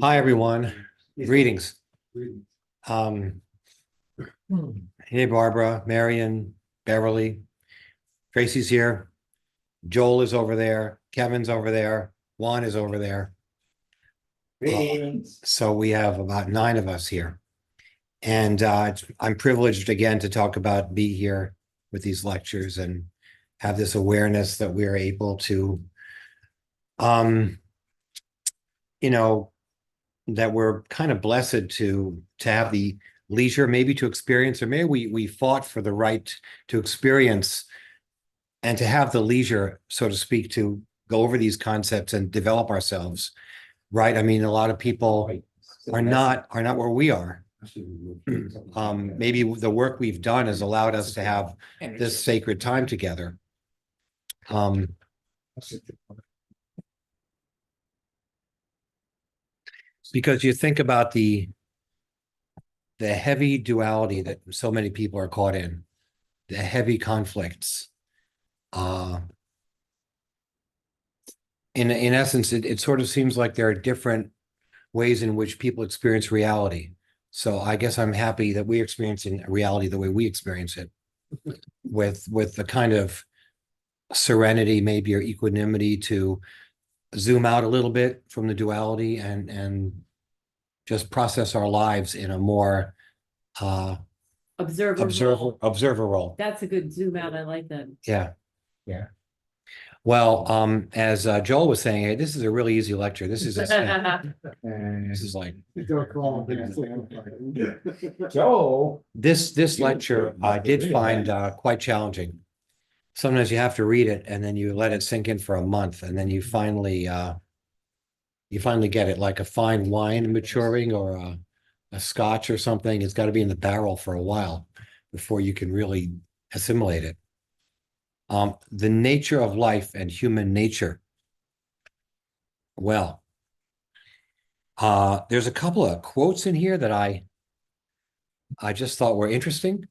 Hi, everyone. Greetings. Hey, Barbara, Marion, Beverly, Tracy's here. Joel is over there. Kevin's over there. Juan is over there. So we have about 9 of us here. And I'm privileged again to be here with these lectures and have this awareness that we're able to, that we're kind of blessed to have the leisure maybe to experience, or maybe we fought for the right to experience and to have the leisure, so to speak, to go over these concepts and develop ourselves, right? I mean, a lot of people are not where we are. Maybe the work we've done has allowed us to have this sacred time together. Because you think about the heavy duality that so many people are caught in, the heavy conflicts. In essence, it sort of seems like there are different ways in which people experience reality. So I guess I'm happy that we're experiencing reality the way we experience it, with the kind of serenity, maybe, or equanimity to zoom out a little bit from the duality and just process our lives in a more observer role. That's a good zoom out. I like that. Yeah. Well, as Joel was saying, hey, this is a really easy lecture. This is like Joe. This lecture I did find quite challenging. Sometimes you have to read it and then you let it sink in for a month, and then you finally get it, like a fine wine maturing, or a scotch or something. It's got to be in the barrel for a while before you can really assimilate it. The nature of life and human nature. Well, there's a couple of quotes in here that I just thought were interesting,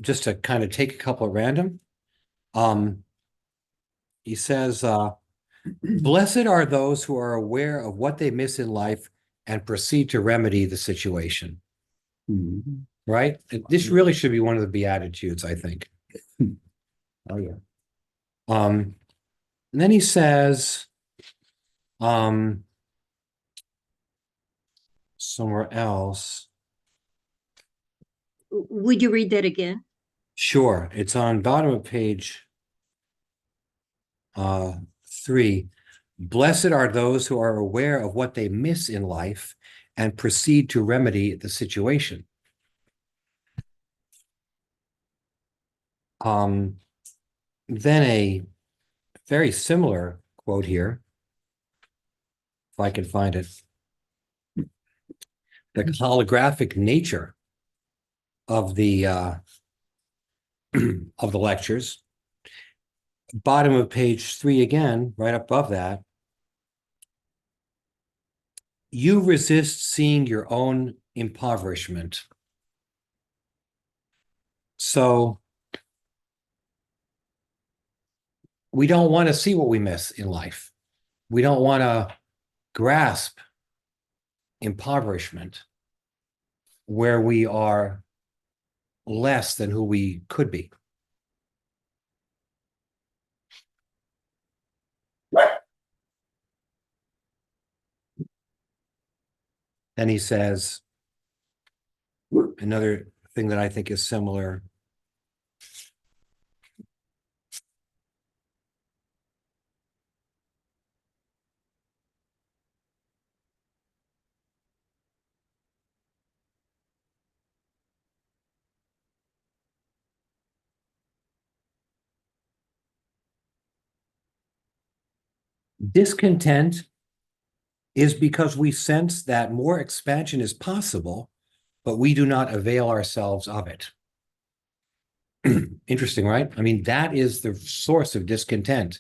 just to kind of take a couple at random. He says, blessed are those who are aware of what they miss in life and proceed to remedy the situation. Mm-hmm. Right? This really should be one of the Beatitudes, I think. Oh, yeah. And then he says, somewhere else. Would you read that again? Sure. It's on bottom of page 3. Blessed are those who are aware of what they miss in life and proceed to remedy the situation. Then a very similar quote here, if I can find it. The holographic nature of the of the lectures. Bottom of page 3 again, right above that. You resist seeing your own impoverishment. So we don't want to see what we miss in life. We don't want to grasp impoverishment where we are less than who we could be. And he says, another thing that I think is similar. Discontent is because we sense that more expansion is possible, but we do not avail ourselves of it. Interesting, right? I mean, that is the source of discontent,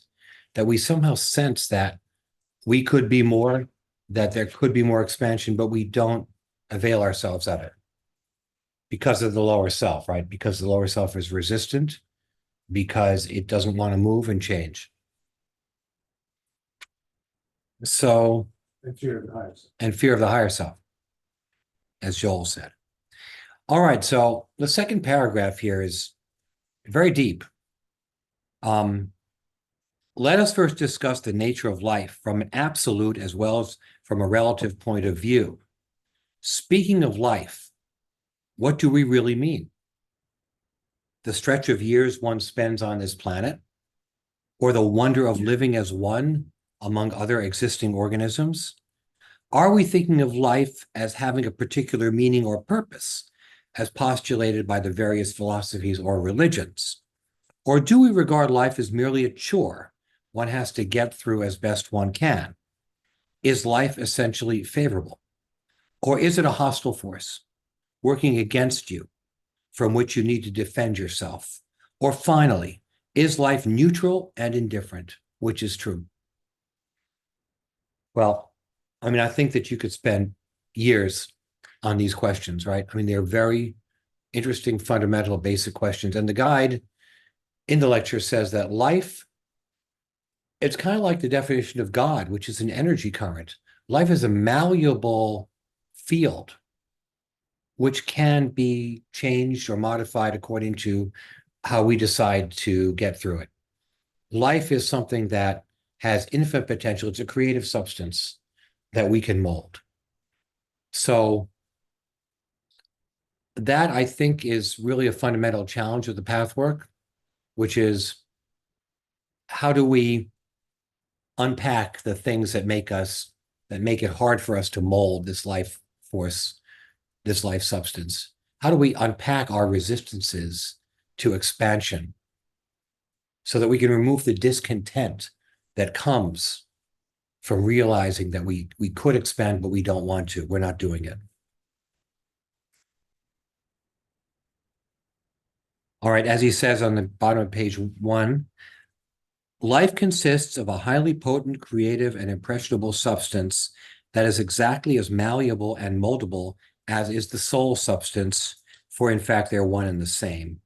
that we somehow sense that we could be more, that there could be more expansion, but we don't avail ourselves of it because of the lower self, right? Because the lower self is resistant, because it doesn't want to move and change. So And fear of the highest. and fear of the higher self, as Joel said. All right, so the second paragraph here is very deep. Let us first discuss the nature of life from an absolute as well as from a relative point of view. Speaking of life, what do we really mean? The stretch of years one spends on this planet, or the wonder of living as one among other existing organisms? Are we thinking of life as having a particular meaning or purpose, as postulated by the various philosophies or religions? Or do we regard life as merely a chore one has to get through as best one can? Is life essentially favorable? Or is it a hostile force working against you, from which you need to defend yourself? Or finally, is life neutral and indifferent, which is true? Well, I mean, I think that you could spend years on these questions, right? I mean, they're very interesting, fundamental, basic questions. And the guide in the lecture says that life, it's kind of like the definition of God, which is an energy current. Life is a malleable field which can be changed or modified according to how we decide to get through it. Life is something that has infinite potential. It's a creative substance that we can mold. So that, I think, is really a fundamental challenge of the pathwork, which is how do we unpack the things that make it hard for us to mold this life force, this life substance? How do we unpack our resistances to expansion so that we can remove the discontent that comes from realizing that we could expand, but we don't want to. We're not doing it. All right, as he says on the bottom of page 1, life consists of a highly potent, creative, and impressionable substance that is exactly as malleable and moldable as is the soul substance, for in fact, they're one and the same.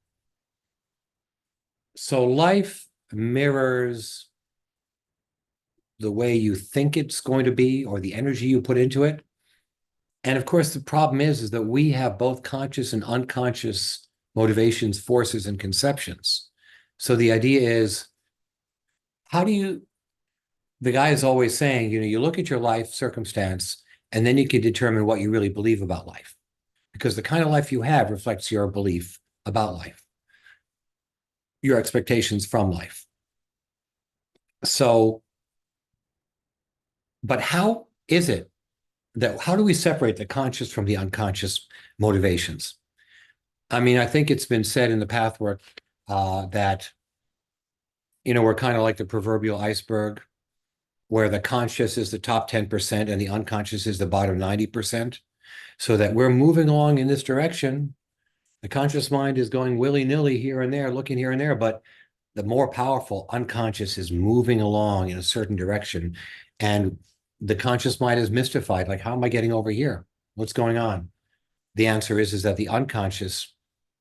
So life mirrors the way you think it's going to be or the energy you put into it. And of course, the problem is that we have both conscious and unconscious motivations, forces, and conceptions. So the idea is, the guy is always saying, you look at your life circumstance, and then you can determine what you really believe about life. Because the kind of life you have reflects your belief about life, your expectations from life. So, but how do we separate the conscious from the unconscious motivations? I mean, I think it's been said in the pathwork that, we're kind of like the proverbial iceberg, where the conscious is the top 10% and the unconscious is the bottom 90%, so that we're moving along in this direction. The conscious mind is going willy-nilly here and there, looking here and there, but the more powerful unconscious is moving along in a certain direction. And the conscious mind is mystified, like, how am I getting over here? What's going on? The answer is that the unconscious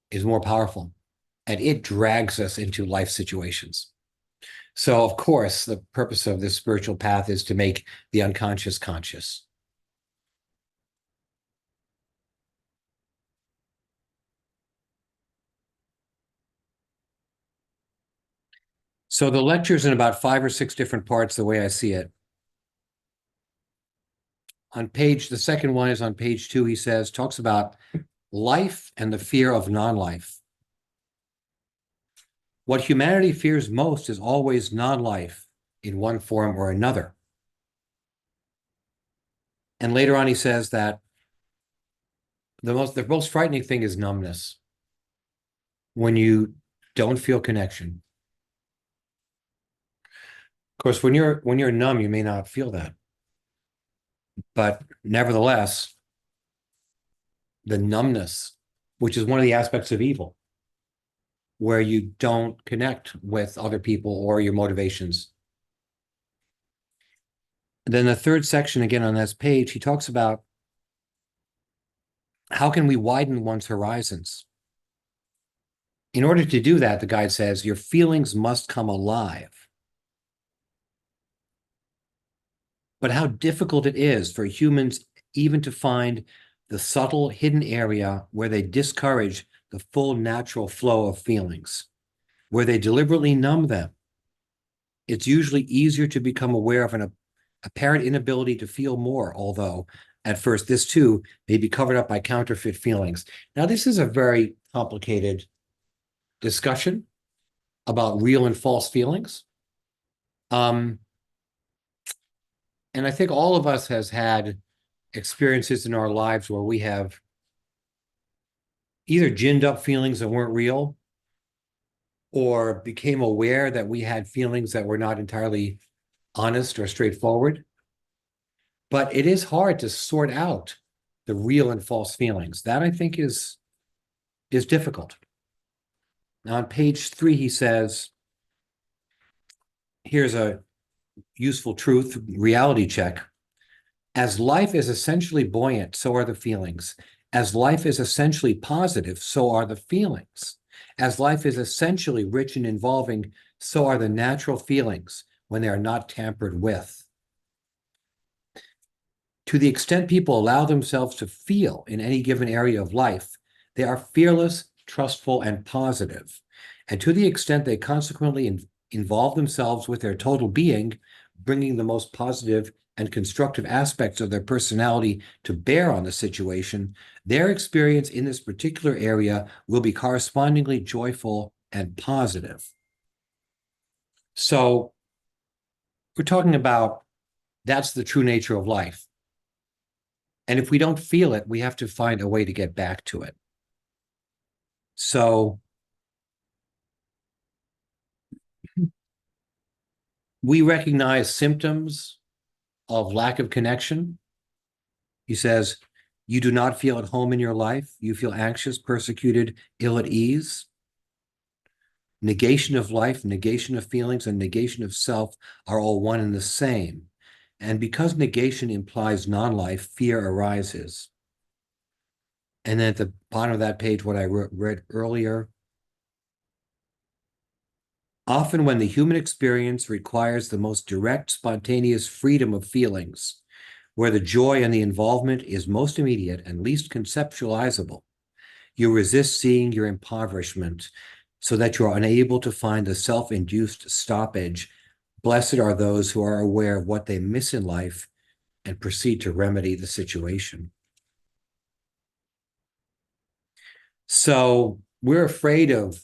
is more powerful, and it drags us into life situations. So, of course, the purpose of this spiritual path is to make the unconscious conscious. So the lecture's in about 5 or 6 different parts, the way I see it. The second one is on page 2, he talks about life and the fear of non-life. What humanity fears most is always non-life in one form or another. And later on, he says that the most frightening thing is numbness. When you don't feel connection. Of course, when you're numb, you may not feel that. But nevertheless, the numbness, which is one of the aspects of evil, where you don't connect with other people or your motivations. And then the third section, again on this page, he talks about how can we widen one's horizons? In order to do that, the guide says, your feelings must come alive. but how difficult it is for humans even to find the subtle hidden area where they discourage the full natural flow of feelings, where they deliberately numb them. It's usually easier to become aware of an apparent inability to feel more, although at first this too may be covered up by counterfeit feelings. Now, this is a very complicated discussion about real and false feelings. And I think all of us has had experiences in our lives where we have either ginned up feelings that weren't real or became aware that we had feelings that were not entirely honest or straightforward. But it is hard to sort out the real and false feelings. That, I think, is difficult. Now, on page 3, he says, here's a useful truth reality check. As life is essentially buoyant, so are the feelings. As life is essentially positive, so are the feelings. As life is essentially rich and involving, so are the natural feelings when they are not tampered with. To the extent people allow themselves to feel in any given area of life, they are fearless, trustful, and positive. And to the extent they consequently involve themselves with their total being, bringing the most positive and constructive aspects of their personality to bear on the situation, their experience in this particular area will be correspondingly joyful and positive. So we're talking about that's the true nature of life. And if we don't feel it, we have to find a way to get back to it. So we recognize symptoms of lack of connection. He says, you do not feel at home in your life. You feel anxious, persecuted, ill at ease. Negation of life, negation of feelings, and negation of self are all one and the same. And because negation implies non-life, fear arises. And then at the bottom of that page, what I read earlier, often when the human experience requires the most direct, spontaneous freedom of feelings, where the joy and the involvement is most immediate and least conceptualizable, you resist seeing your impoverishment so that you are unable to find the self-induced stoppage. Blessed are those who are aware of what they miss in life and proceed to remedy the situation. So we're afraid of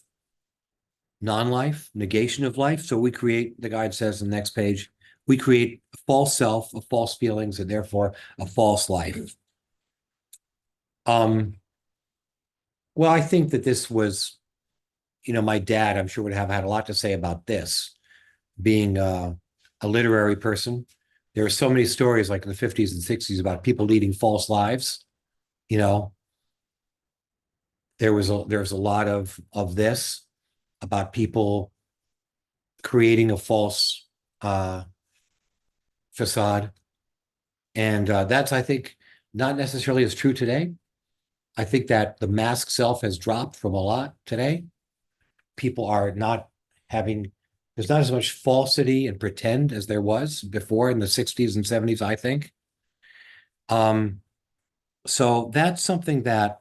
non-life, negation of life. So we create, the guide says on the next page, we create a false self, a false feelings, and therefore a false life. Well, I think that this was, my dad, I'm sure would have had a lot to say about this, being a literary person. There are so many stories like in the 50s and 60s about people leading false lives. There's a lot of this about people creating a false facade. And that's, I think, not necessarily as true today. I think that the mask self has dropped from a lot today. People are not having, there's not as much falsity and pretend as there was before in the 60s and 70s, I think. So that's something that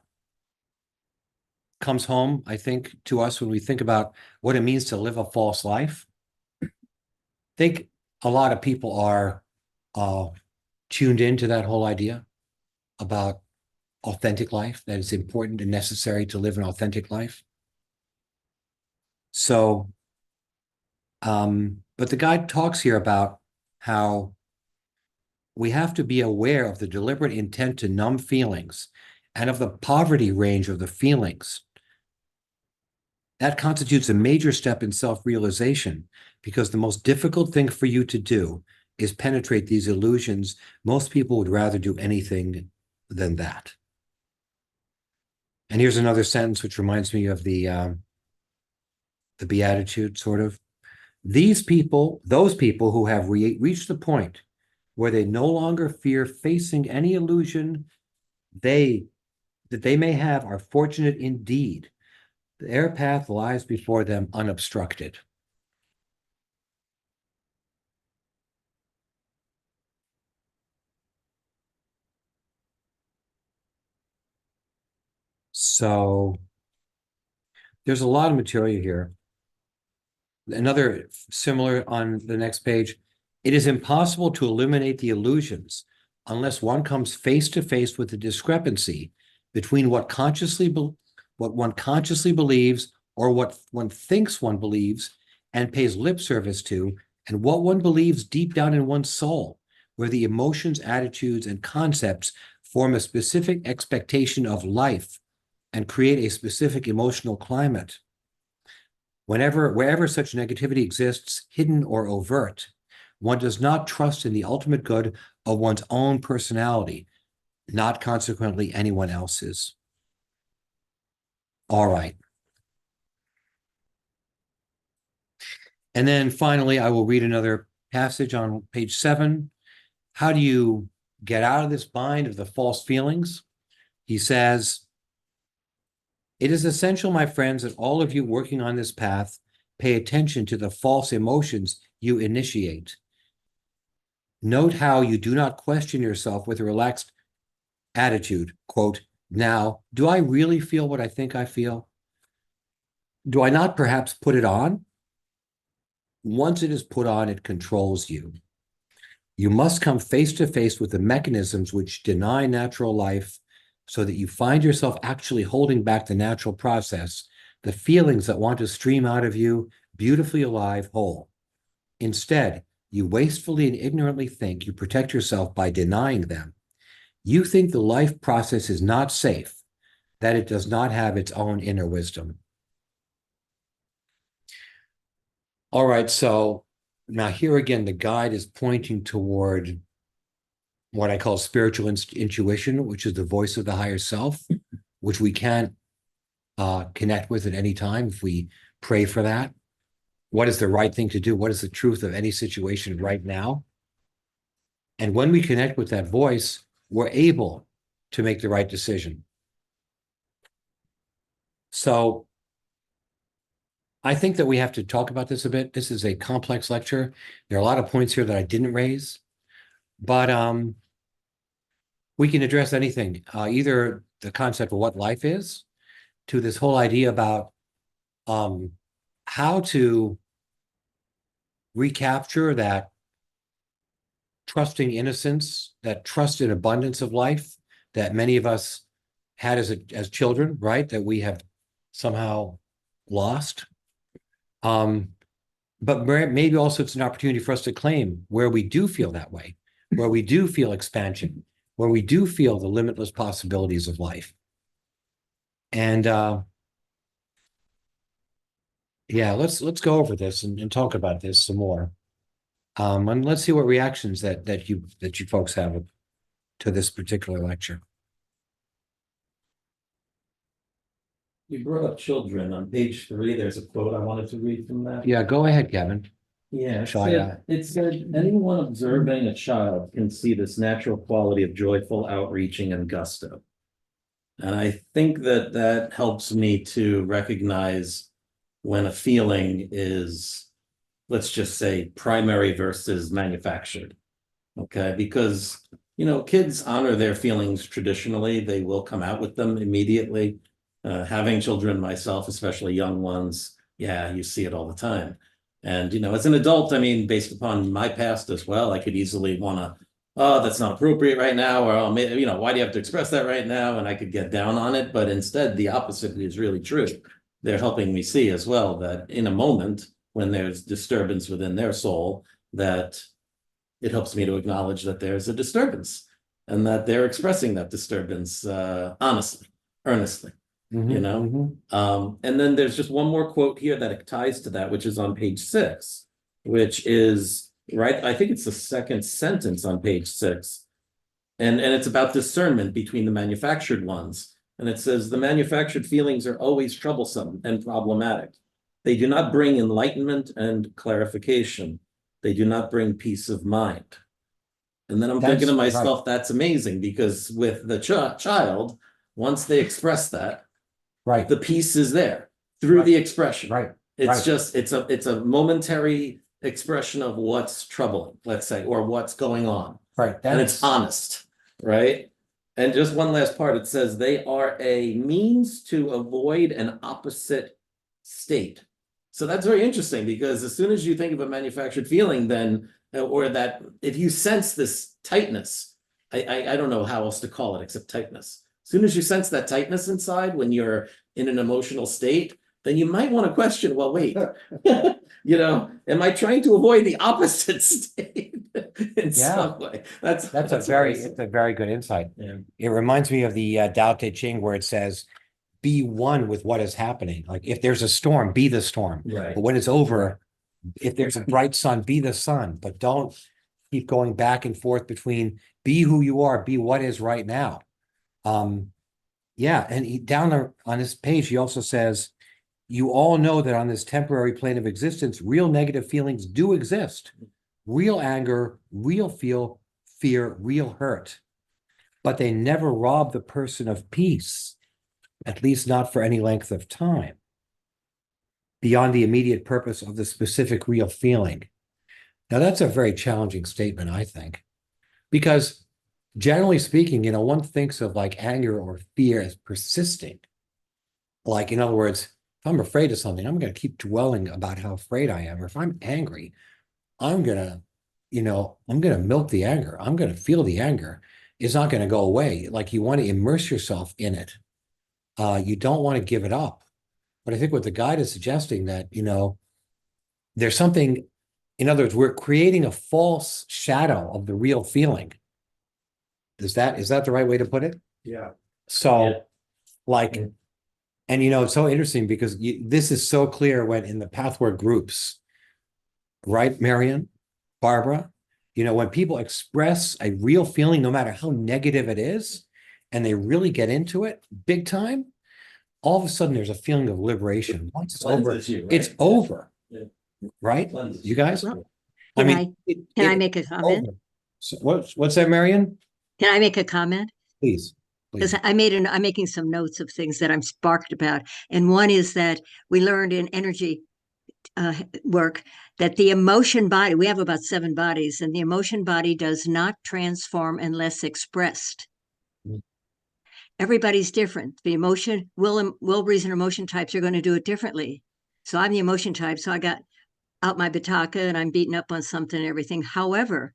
comes home, I think, to us when we think about what it means to live a false life. I think a lot of people are tuned into that whole idea about authentic life, that it's important and necessary to live an authentic life. So, but the guide talks here about how we have to be aware of the deliberate intent to numb feelings and of the poverty range of the feelings. That constitutes a major step in self-realization because the most difficult thing for you to do is penetrate these illusions. Most people would rather do anything than that. And here's another sentence which reminds me of the Beatitude, sort of. Those people who have reached the point where they no longer fear facing any illusion that they may have are fortunate indeed. Their path lies before them unobstructed. So there's a lot of material here. Another similar on the next page. It is impossible to eliminate the illusions unless one comes face to face with the discrepancy between what one consciously believes or what one thinks one believes and pays lip service to, and what one believes deep down in one's soul, where the emotions, attitudes, and concepts form a specific expectation of life and create a specific emotional climate. Wherever such negativity exists, hidden or overt, one does not trust in the ultimate good of one's own personality, not consequently anyone else's. All right. And then finally, I will read another passage on page 7. How do you get out of this bind of the false feelings? He says, it is essential, my friends, that all of you working on this path pay attention to the false emotions you initiate. Note how you do not question yourself with a relaxed attitude. Quote, now, do I really feel what I think I feel? Do I not perhaps put it on? Once it is put on, it controls you. You must come face to face with the mechanisms which deny natural life so that you find yourself actually holding back the natural process, the feelings that want to stream out of you, beautifully alive, whole. Instead, you wastefully and ignorantly think you protect yourself by denying them. You think the life process is not safe, that it does not have its own inner wisdom. All right, so now here again, the guide is pointing toward what I call spiritual intuition, which is the voice of the higher self, which we can't connect with at any time if we pray for that. What is the right thing to do? What is the truth of any situation right now? And when we connect with that voice, we're able to make the right decision. So I think that we have to talk about this a bit. This is a complex lecture. There are a lot of points here that I didn't raise, but we can address anything, either the concept of what life is, to this whole idea about how to recapture that trusting innocence, that trust in abundance of life that many of us had as children, right? That we have somehow lost. But maybe also it's an opportunity for us to claim where we do feel that way, where we do feel expansion, where we do feel the limitless possibilities of life. And yeah, let's go over this and talk about this some more. And let's see what reactions that you folks have to this particular lecture. You brought up children. On page 3, there's a quote I wanted to read from that. Yeah, go ahead, Kevin. Yeah, Shall it said, anyone observing a child can see this natural quality of joyful outreaching and gusto. And I think that that helps me to recognize when a feeling is, let's just say, primary versus manufactured. Okay, because, you know, kids honor their feelings traditionally. They will come out with them immediately. Having children myself, especially young ones, yeah, you see it all the time. And, you know, as an adult, I mean, based upon my past as well, I could easily want to, oh, that's not appropriate right now, or, oh, you know, why do you have to express that right now? And I could get down on it. But instead, the opposite is really true. They're helping me see as well that in a moment when there's disturbance within their soul, that it helps me to acknowledge that there's a disturbance and that they're expressing that disturbance honestly, earnestly. You know, and then there's just one more quote here that ties to that, which is on page 6, which is right. I think it's the second sentence on page 6. And it's about discernment between the manufactured ones. And it says the manufactured feelings are always troublesome and problematic. They do not bring enlightenment and clarification. They do not bring peace of mind. And then I'm thinking to myself, that's amazing, because with the child, once they express that, right, the peace is there through the expression. Right. It's just, it's a momentary expression of what's troubling, let's say, or what's going on. Right. And it's honest, right? And just one last part, it says they are a means to avoid an opposite state. So that's very interesting because as soon as you think of a manufactured feeling, then or that if you sense this tightness, I don't know how else to call it except tightness. As soon as you sense that tightness inside when you're in an emotional state, then you might want to question, well, wait, am I trying to avoid the opposite state in some way? That's what it's a very good insight. Yeah. It reminds me of the Tao Te Ching where it says, be one with what is happening. Like if there's a storm, be the storm. Right. But when it's over, if there's a bright sun, be the sun. But don't keep going back and forth between be who you are, be what is right now. Yeah, and on this page, he also says, you all know that on this temporary plane of existence, real negative feelings do exist. Real anger, real fear, real hurt. But they never rob the person of peace, at least not for any length of time, beyond the immediate purpose of the specific real feeling. Now, that's a very challenging statement, I think, because generally speaking, one thinks of like anger or fear as persisting. Like, in other words, if I'm afraid of something, I'm going to keep dwelling about how afraid I am. Or if I'm angry, I'm going to milk the anger. I'm going to feel the anger. It's not going to go away. Like you want to immerse yourself in it. You don't want to give it up. But I think what the guide is suggesting that, there's something, in other words, we're creating a false shadow of the real feeling. Is that the right way to put it? Yeah. So Yeah. like, and it's so interesting because this is so clear when in the Pathwork groups, right, Marion, Barbara, when people express a real feeling, no matter how negative it is, and they really get into it big time, all of a sudden there's a feeling of liberation. Once it's over, it's over. Yeah. Right? You guys? Well, I Can mean, can I make a comment? over. So what's that, Marion? Can I make a comment? Please. Because I'm making some notes of things that I'm sparked about. And one is that we learned in energy work that the emotion body, we have about 7 bodies, and the emotion body does not transform unless expressed. Mm. Everybody's different. The emotion, will, reason, emotion types are going to do it differently. So I'm the emotion type, so I got out my bataka and I'm beating up on something and everything. However,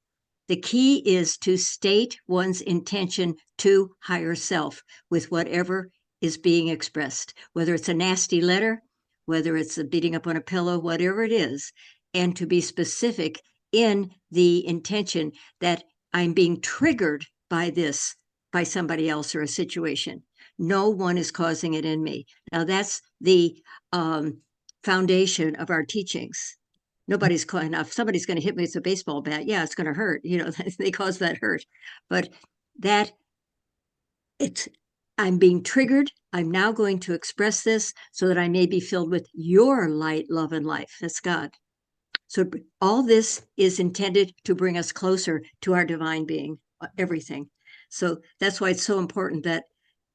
the key is to state one's intention to higher self with whatever is being expressed, whether it's a nasty letter, whether it's a beating up on a pillow, whatever it is, and to be specific in the intention that I'm being triggered by this, by somebody else or a situation. No one is causing it in me. Now that's the foundation of our teachings. Nobody's calling enough. Somebody's going to hit me with a baseball bat. Yeah, it's going to hurt. They cause that hurt. But I'm being triggered. I'm now going to express this so that I may be filled with your light, love, and life. That's God. So all this is intended to bring us closer to our divine being, everything. So that's why it's so important that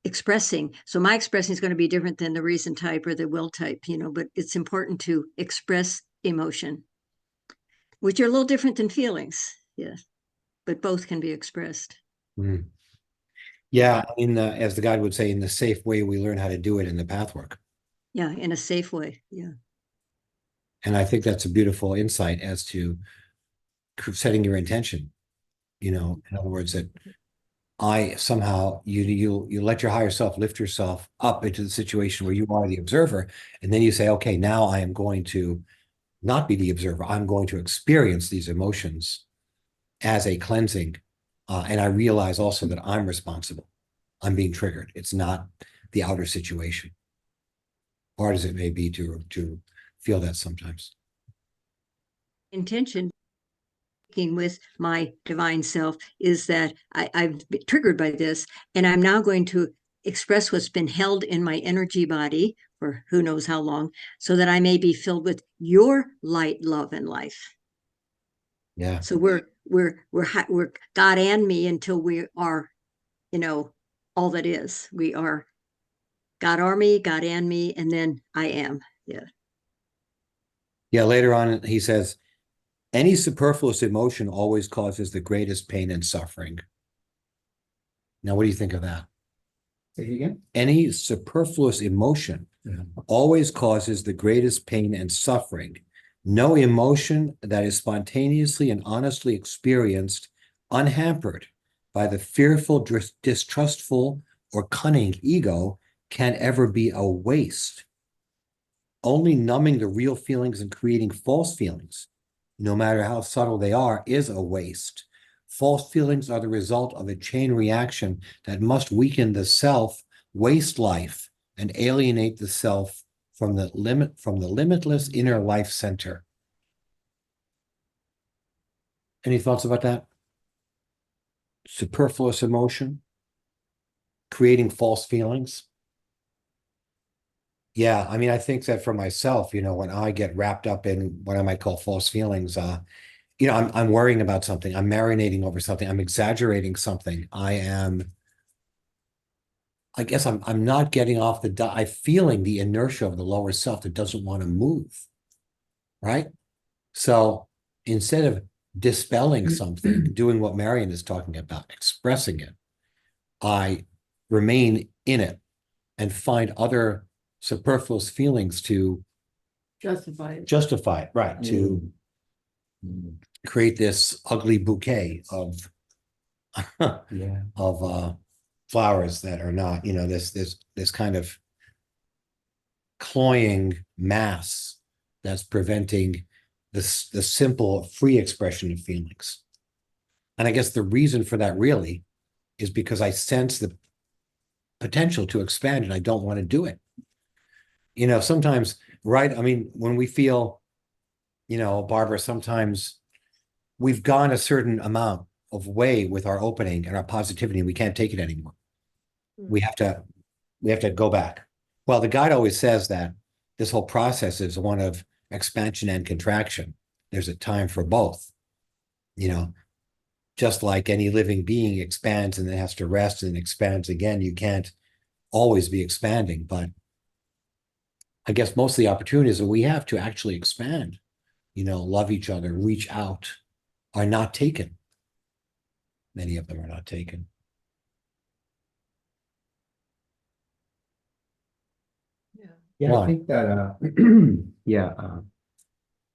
expressing. So my expressing is going to be different than the reason type or the will type, but it's important to express emotion, which are a little different than feelings. Yes, but both can be expressed. Mm. Yeah, as the guide would say, in the safe way we learn how to do it in the Pathwork. Yeah, in a safe way. Yeah. And I think that's a beautiful insight as to setting your intention. In other words, that I somehow you let your higher self lift yourself up into the situation where you are the observer, and then you say, okay, now I am going to not be the observer. I'm going to experience these emotions as a cleansing. And I realize also that I'm responsible. I'm being triggered. It's not the outer situation. Hard as it may be to feel that sometimes. Intention with my divine self is that I've been triggered by this, and I'm now going to express what's been held in my energy body for who knows how long, so that I may be filled with your light, love, and life. Yeah. So we're God and me until we are, all that is. We are God are me, God and me, and then I am. Yeah. Yeah. Later on, he says, any superfluous emotion always causes the greatest pain and suffering. Now, what do you think of that? Say it again? Any superfluous emotion Yeah. always causes the greatest pain and suffering. No emotion that is spontaneously and honestly experienced, unhampered by the fearful, distrustful, or cunning ego, can ever be a waste. Only numbing the real feelings and creating false feelings, no matter how subtle they are, is a waste. False feelings are the result of a chain reaction that must weaken the self, waste life, and alienate the self from the limitless inner life center. Any thoughts about that? Superfluous emotion, creating false feelings. Yeah, I mean, I think that for myself, when I get wrapped up in what I might call false feelings, I'm worrying about something, I'm marinating over something, I'm exaggerating something, I guess I'm not getting off I'm feeling the inertia of the lower self that doesn't want to move, right? So instead of dispelling something, doing what Marion is talking about, expressing it, I remain in it and find other superfluous feelings to Justify it. justify it, right? To Mm. create this ugly bouquet of Yeah. flowers that are not, this kind of cloying mass that's preventing the simple free expression of feelings. And I guess the reason for that really is because I sense the potential to expand and I don't want to do it. Sometimes, right? I mean, when we feel, Barbara, sometimes we've gone a certain amount of way with our opening and our positivity, and we can't take it anymore. We have to go back. Well, the guide always says that this whole process is one of expansion and contraction. There's a time for both. Just like any living being expands and then has to rest and expands again, you can't always be expanding. But I guess most of the opportunities that we have to actually expand, love each other, reach out, are not taken. Many of them are not taken. Yeah, I Why? think that, yeah,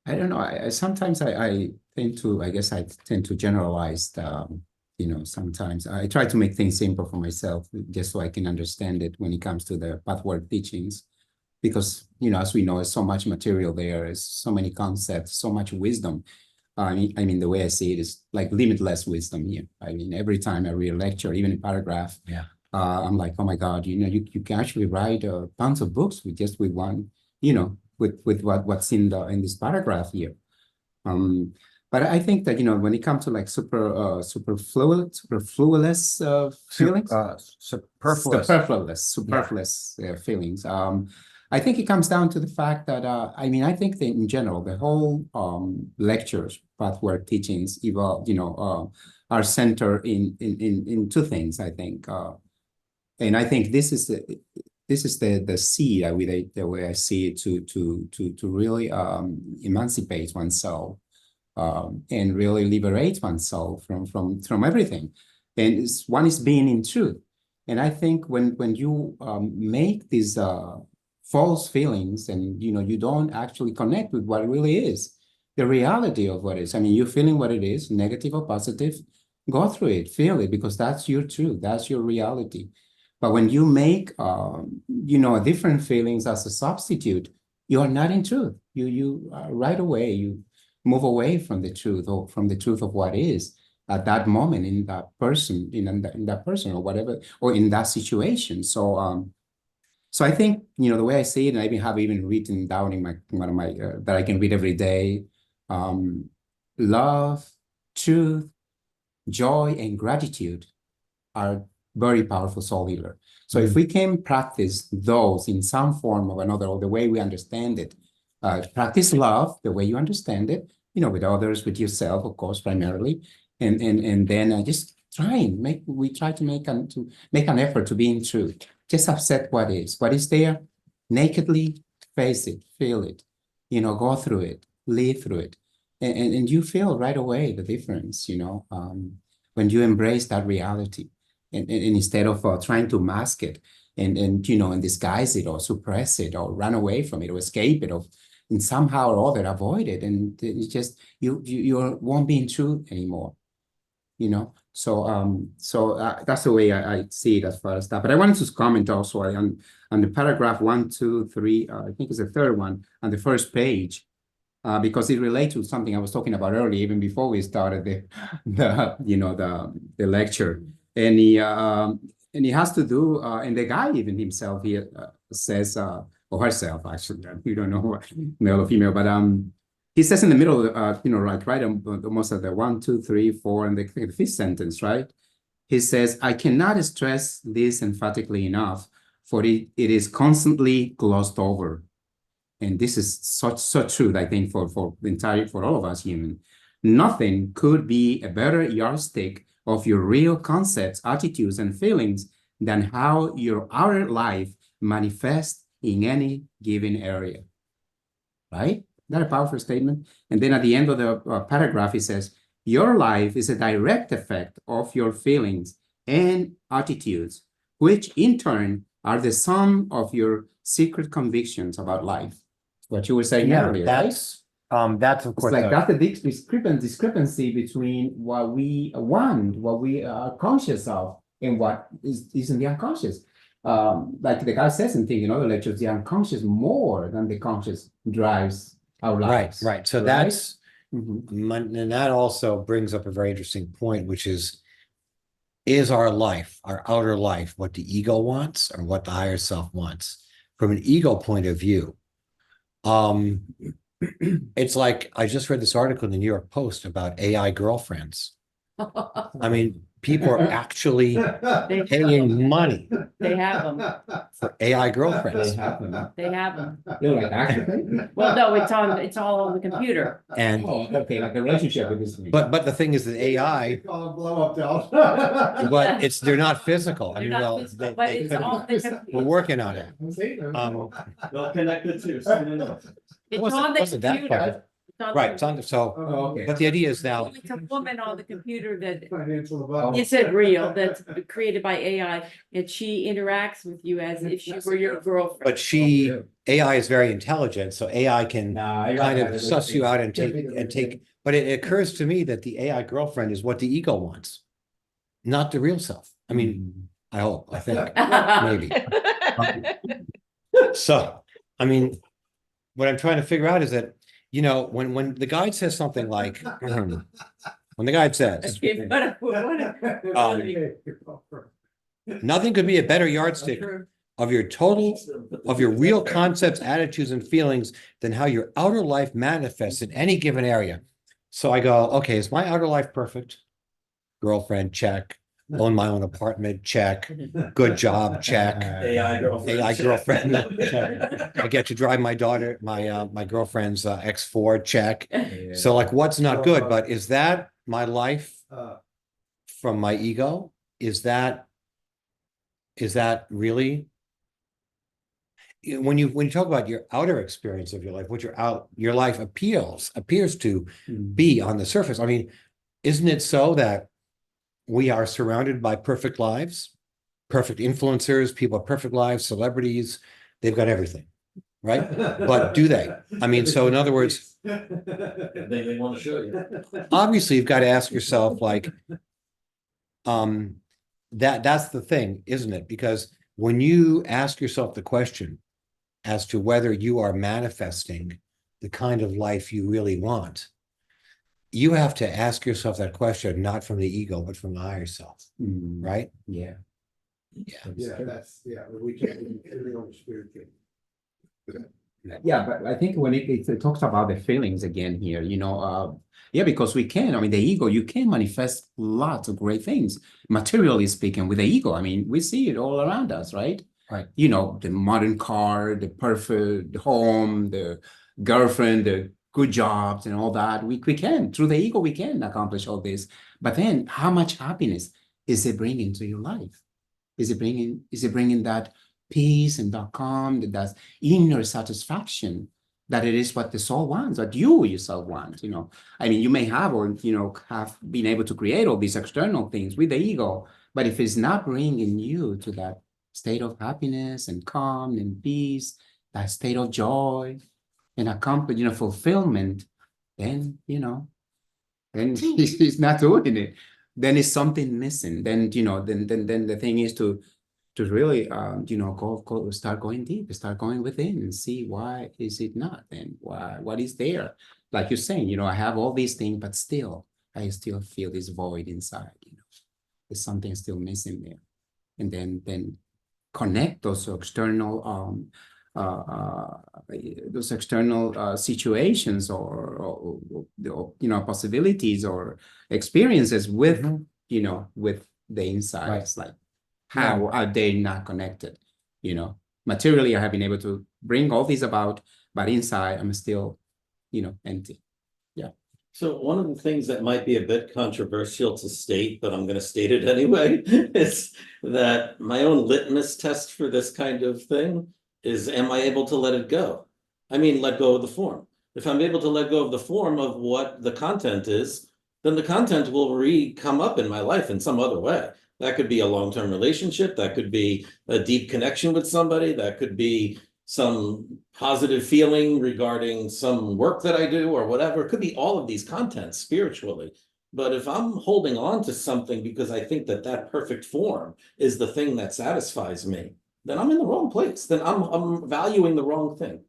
I don't know. Sometimes I tend to, I guess I tend to generalize, sometimes I try to make things simple for myself just so I can understand it when it comes to the Pathwork teachings. Because, as we know, there's so much material there, there's so many concepts, so much wisdom. I mean, the way I see it is like limitless wisdom here. I mean, every time I read a lecture, even a paragraph, Yeah. I'm like, oh my God, you can actually write tons of books with one, with what's in this paragraph here. But I think that, when it comes to like superfluous feelings, superfluous feelings. I think it comes down to the fact that, I think that in general, the whole lectures, pathwork teachings evolve, are centered in two things, I think. And I think this is the seed, the way I see it, to really emancipate oneself, and really liberate oneself from everything. And one is being in truth. And I think when you make these false feelings, and you don't actually connect with what it really is, the reality of what it is. I mean, you're feeling what it is, negative or positive, go through it, feel it, because that's your truth, that's your reality. But when you make different feelings as a substitute, you are not in truth. You right away you move away from the truth, or from the truth of what is at that moment in that person, in that person, or whatever, or in that situation. So I think, the way I see it, and I have even written down in one of my that I can read every day, love, truth, joy, and gratitude are very powerful soul healer. So if we can practice those in some form or another, or the way we understand it, practice love the way you understand it, with others, with yourself, of course, primarily, and then just try to make an effort to be in truth. Just accept what is there, nakedly face it, feel it, go through it, live through it, and you feel right away the difference, when you embrace that reality. and instead of trying to mask it and you know, and disguise it or suppress it or run away from it or escape it or and somehow or other avoid it, and it's just you won't be in truth anymore, you know. So that's the way I see it as far as that. But I wanted to comment also on the paragraph 1, 2, 3. I think it's the third one on the first page. Because it relates to something I was talking about earlier, even before we started the lecture, and he has to do, and the guy even himself he says, or herself actually, we don't know what, male or female, but he says in the middle, like right on most of the 1, 2, 3, 4, and the fifth sentence, right? He says, "I cannot stress this emphatically enough, for it is constantly glossed over." And this is so true, I think, for all of us human. Nothing could be a better yardstick of your real concepts, attitudes, and feelings than how your outer life manifests in any given area. Right? Isn't that a powerful statement? And then at the end of the paragraph, it says, "Your life is a direct effect of your feelings and attitudes, which in turn are the sum of your secret convictions about life." What you were saying earlier, right? That's of It's course, like that's the discrepancy between what we want, what we are conscious of, and what is in the unconscious. Like the guy says in the other lectures, the unconscious more than the conscious drives our lives. right. So right? that's, Mhm. and that also brings up a very interesting point, which is our life, our outer life, what the ego wants or what the higher self wants? From an ego point of view, it's like I just read this article in the New York Post about AI girlfriends. I mean, people are actually paying money They have them. for AI They girlfriends. have them. They have them. They're like actually. Well, no, it's all on the computer. And Oh, okay, like a relationship with this. but the thing is that AI, Blow up dolls. but they're not physical. I They're mean, not well, physical, they but it's could, all the we're working on it. Well connected too, soon enough. It's wasn't- on the wasn't that computer. far. It's on the Right, it's on, so, Oh, okay. but the idea is now, It's a woman on the computer that Financial. isn't real, that's created by AI, and she interacts with you as if she were your girlfriend. but AI is very intelligent, so AI can kind of suss you out and take, but it occurs to me that the AI girlfriend is what the ego wants, not the real self. I mean, I hope, I think. Maybe. So, I mean, what I'm trying to figure out is that, when the guide says something like, when the guide says, nothing could be a better yardstick of your real concepts, attitudes, and feelings than how your outer life manifests in any given area. So I go, okay, is my outer life perfect? Girlfriend, check. Own my own apartment, check. Good job, check. AI girlfriend. AI girlfriend, check. I get to drive my daughter, my girlfriend's X4, check. So like, what's not good? But is that my life from my ego? Is that really? When you talk about your outer experience of your life, what your life appears to be on the surface. I mean, isn't it so that we are surrounded by perfect lives, perfect influencers, people with perfect lives, celebrities, they've got everything, right? But do they? I mean, so in other words, They want to show you. obviously you've got to ask yourself, like, that's the thing, isn't it? Because when you ask yourself the question as to whether you are manifesting the kind of life you really want, you have to ask yourself that question, not from the ego, but from the higher self, right? Yeah. We can't, everything on the spirit. Yeah, but I think when it talks about the feelings again here, because we can. I mean, the ego, you can manifest lots of great things, materially speaking, with the ego. I mean, we see it all around us, right? Right. The modern car, the perfect home, the girlfriend, the good jobs and all that. We can, through the ego, we can accomplish all this. But then how much happiness is it bringing to your life? Is it bringing that peace and that calm, that inner satisfaction that it is what the soul wants, what you yourself want, I mean, you may have have been able to create all these external things with the ego, But if it's not bringing you to that state of happiness and calm and peace, that state of joy and fulfillment, then, then he's not doing it. Then it's something missing. Then, then the thing is to really, start going deep, start going within and see why is it not, and what is there? Like you're saying, I have all these things, but still, I still feel this void inside, there's something still missing there. And then connect those external, situations or possibilities or experiences with, with the inside. Right. It's like, how are they not connected? Materially, I have been able to bring all these about, but inside I'm still, empty. So one of the things that might be a bit controversial to state, but I'm going to state it anyway, is that my own litmus test for this kind of thing is, am I able to let it go? I mean, let go of the form. If I'm able to let go of the form of what the content is, then the content will come up in my life in some other way. That could be a long-term relationship. That could be a deep connection with somebody. That could be some positive feeling regarding some work that I do or whatever. It could be all of these contents spiritually. But if I'm holding on to something because I think that perfect form is the thing that satisfies me, then I'm in the wrong place. Then I'm valuing the wrong thing.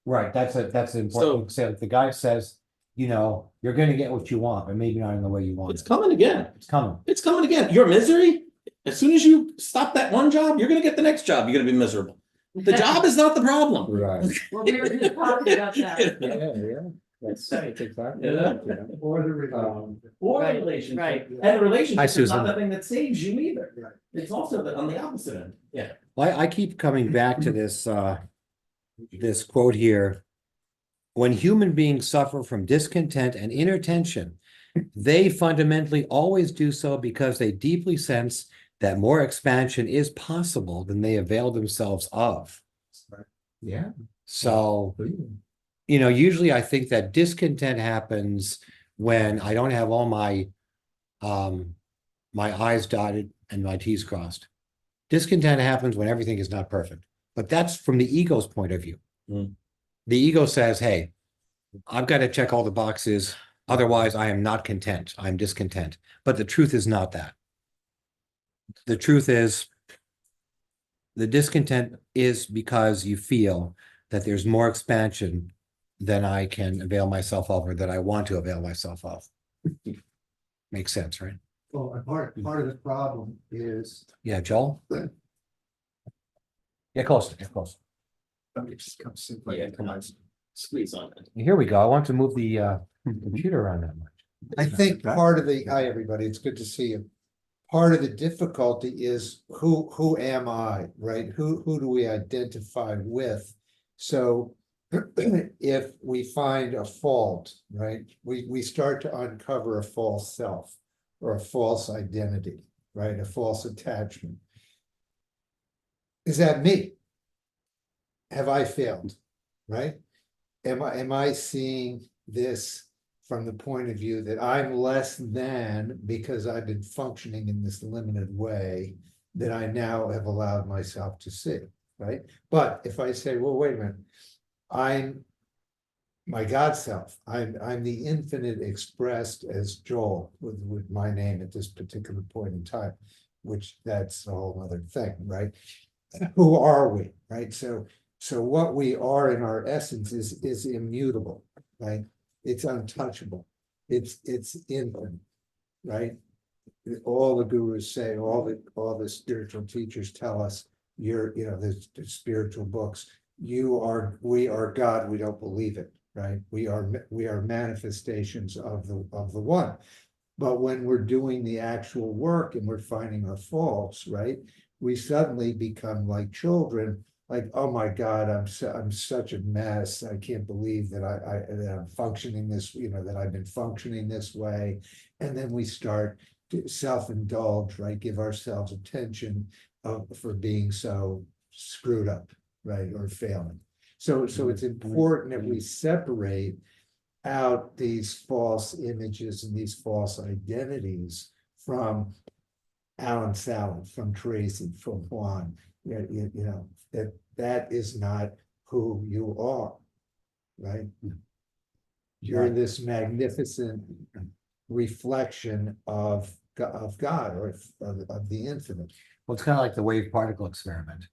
Right, that's an important thing. The guy says, you're gonna get what you want, but maybe not in the way you want It's it. coming again. It's coming. It's coming again. Your misery, as soon as you stop that one job, you're going to get the next job. You're going to be miserable. The job is not the problem. Right. Well, we were just talking about that. Yeah. That's exactly Yeah. Or the relationship. Or Right, a relationship. right. And the relationship Hi, is not Susan. the thing that saves you either. Right. It's also on the opposite end. Yeah. Well, I keep coming back to this, this quote here. When human beings suffer from discontent and inner tension, they fundamentally always do so because they deeply sense that more expansion is possible than they avail themselves of. Yeah. So, usually I think that discontent happens when I don't have all my I's dotted and my T's crossed. Discontent happens when everything is not perfect, but that's from the ego's point of view. Mm. The ego says, hey, I've got to check all the boxes. Otherwise, I am not content. I'm discontent. But the truth is not that. The truth is the discontent is because you feel that there's more expansion than I can avail myself of or that I want to avail myself of. Makes sense, right? Well, and part of the problem is. Yeah, Joel? Yeah, close, yeah, close. Let me just come sit like. Yeah, come on. Squeeze on it. Here we go. I want to move the computer around that much. I think part of the, hi, everybody, it's good to see you. Part of the difficulty is who am I, right? Who do we identify with? So if we find a fault, right, we start to uncover a false self or a false identity, right? A false attachment. Is that me? Have I failed, right? Am I seeing this from the point of view that I'm less than because I've been functioning in this limited way that I now have allowed myself to see, right? But if I say, well, wait a minute, I'm my God self, I'm the infinite expressed as Joel with my name at this particular point in time, which that's a whole other thing, right? Who are we, right? So what we are in our essence is immutable, right? It's untouchable. It's infinite, right? All the gurus say, all the spiritual teachers tell us, the spiritual books, we are God, we don't believe it, right? We are manifestations of the one. But when we're doing the actual work and we're finding our faults, right? We suddenly become like children, like, oh my God, I'm such a mess. I can't believe that that I'm functioning this, that I've been functioning this way. And then we start to self-indulge, right? Give ourselves attention for being so screwed up, right? Or failing. So it's important that we separate out these false images and these false identities from Alan Salad, from Tracy, from Juan, you know, that is not who you are, right? You're this magnificent reflection of God or of the infinite. Well, it's kind of like the wave particle experiment,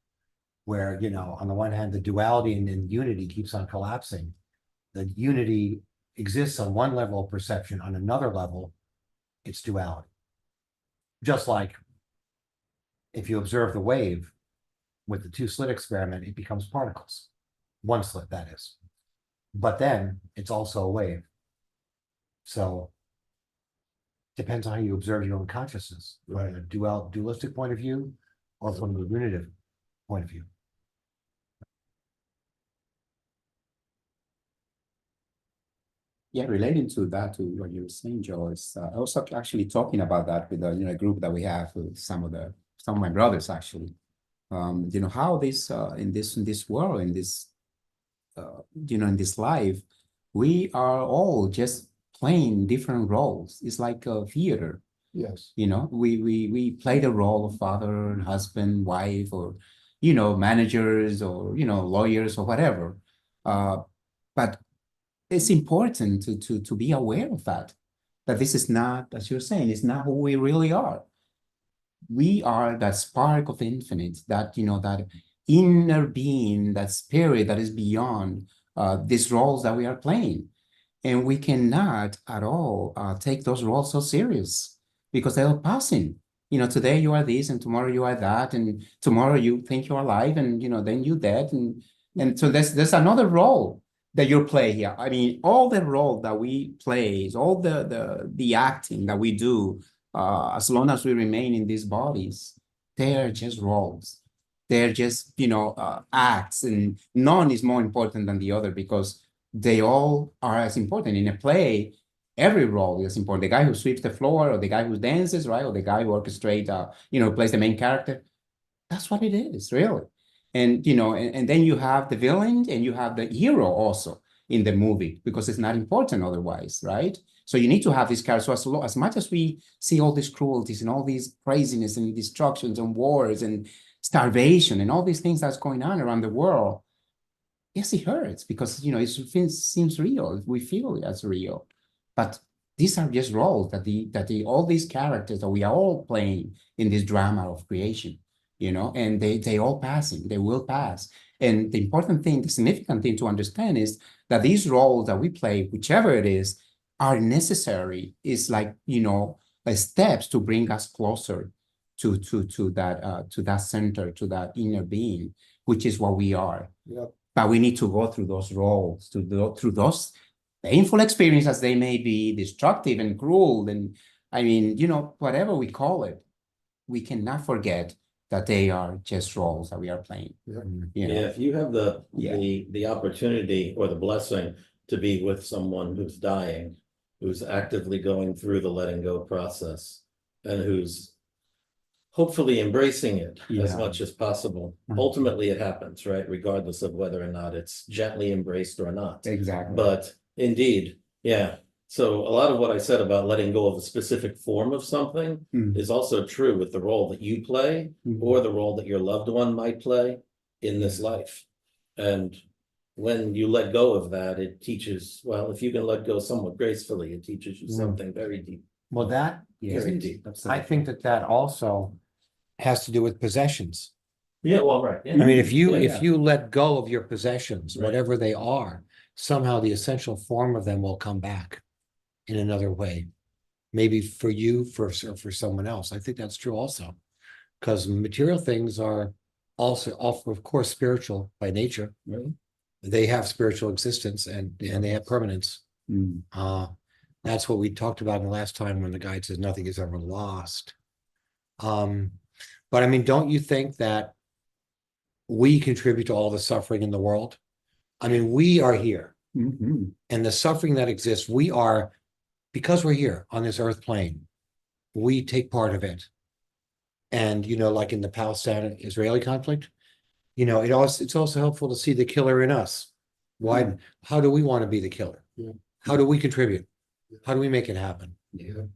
where, you know, on the one hand, the duality and unity keeps on collapsing. The unity exists on one level of perception, on another level, it's duality. Just like if you observe the wave with the two slit experiment, it becomes particles. One slit, that is. But then it's also a wave. So depends on how you observe your own consciousness, from a dualistic point of view or from a unitive point of view. Yeah, relating to that, to what you were saying, Joe, is I was actually talking about that with a group that we have with some of my brothers actually. You know how this in this world, in this in this life, we are all just playing different roles. It's like a theater. Yes. You know, we play the role of father, husband, wife, or managers, or lawyers, or whatever. But it's important to be aware of that this is not, as you're saying, it's not who we really are. We are that spark of infinite, that that inner being, that spirit that is beyond these roles that we are playing. And we cannot at all take those roles so serious, because they're passing. Today you are this, and tomorrow you are that, and tomorrow you think you're alive, and then you're dead, and so there's another role that you play here. I mean, all the role that we play, is all the acting that we do, as long as we remain in these bodies, they're just roles. They're just acts, and none is more important than the other, because they all are as important. In a play, every role is important. The guy who sweeps the floor, or the guy who dances, right, or the guy who orchestrates, plays the main character. That's what it is, really. And and then you have the villain and you have the hero also in the movie, because it's not important otherwise, right? So you need to have this character. So as much as we see all these cruelties and all these craziness and destructions and wars and starvation and all these things that's going on around the world, yes, it hurts, because it seems real. We feel it as real, but these are just roles that all these characters that we are all playing in this drama of creation, and they all passing. They will pass. And the important thing, the significant thing to understand is that these roles that we play, whichever it is, are necessary. It's like steps to bring us closer to that center, to that inner being, which is what we are. Yep. But we need to go through those roles, through those painful experiences, as they may be, destructive and cruel, and I mean, whatever we call it, we cannot forget that they are just roles that we are playing. Yeah. Yeah, if you have Yeah. the opportunity or the blessing to be with someone who's dying, who's actively going through the letting go process, and who's hopefully embracing it as Yeah. much as possible. Mhm. Ultimately, it happens, right? Regardless of whether or not it's gently embraced or not. Exactly. But indeed, yeah. So a lot of what I said about letting go of a specific form of something is also true with the role that you play, or the role that your loved one might play in this life. And when you let go of that, it teaches, well, if you can let go somewhat gracefully, it teaches you something very deep. Well, that Very isn't, deep. I think that also has to do with possessions. Yeah, well, right. I mean, if you Yeah. let go of your possessions, Right. whatever they are, somehow the essential form of them will come back in another way. Maybe for you, or for someone else. I think that's true also. Because material things are also, of course, spiritual by nature. Right. They have spiritual existence, and they have permanence. That's what we talked about the last time, when the guide says nothing is ever lost. But I mean, don't you think that we contribute to all the suffering in the world? I mean, we are here, and the suffering that exists, we are, because we're here on this earth plane, we take part of it. And like in the Palestine-Israeli conflict, it's also helpful to see the killer in us. Why? How do we want to be the killer? Yeah. How do we contribute? How do we make it happen? Yeah.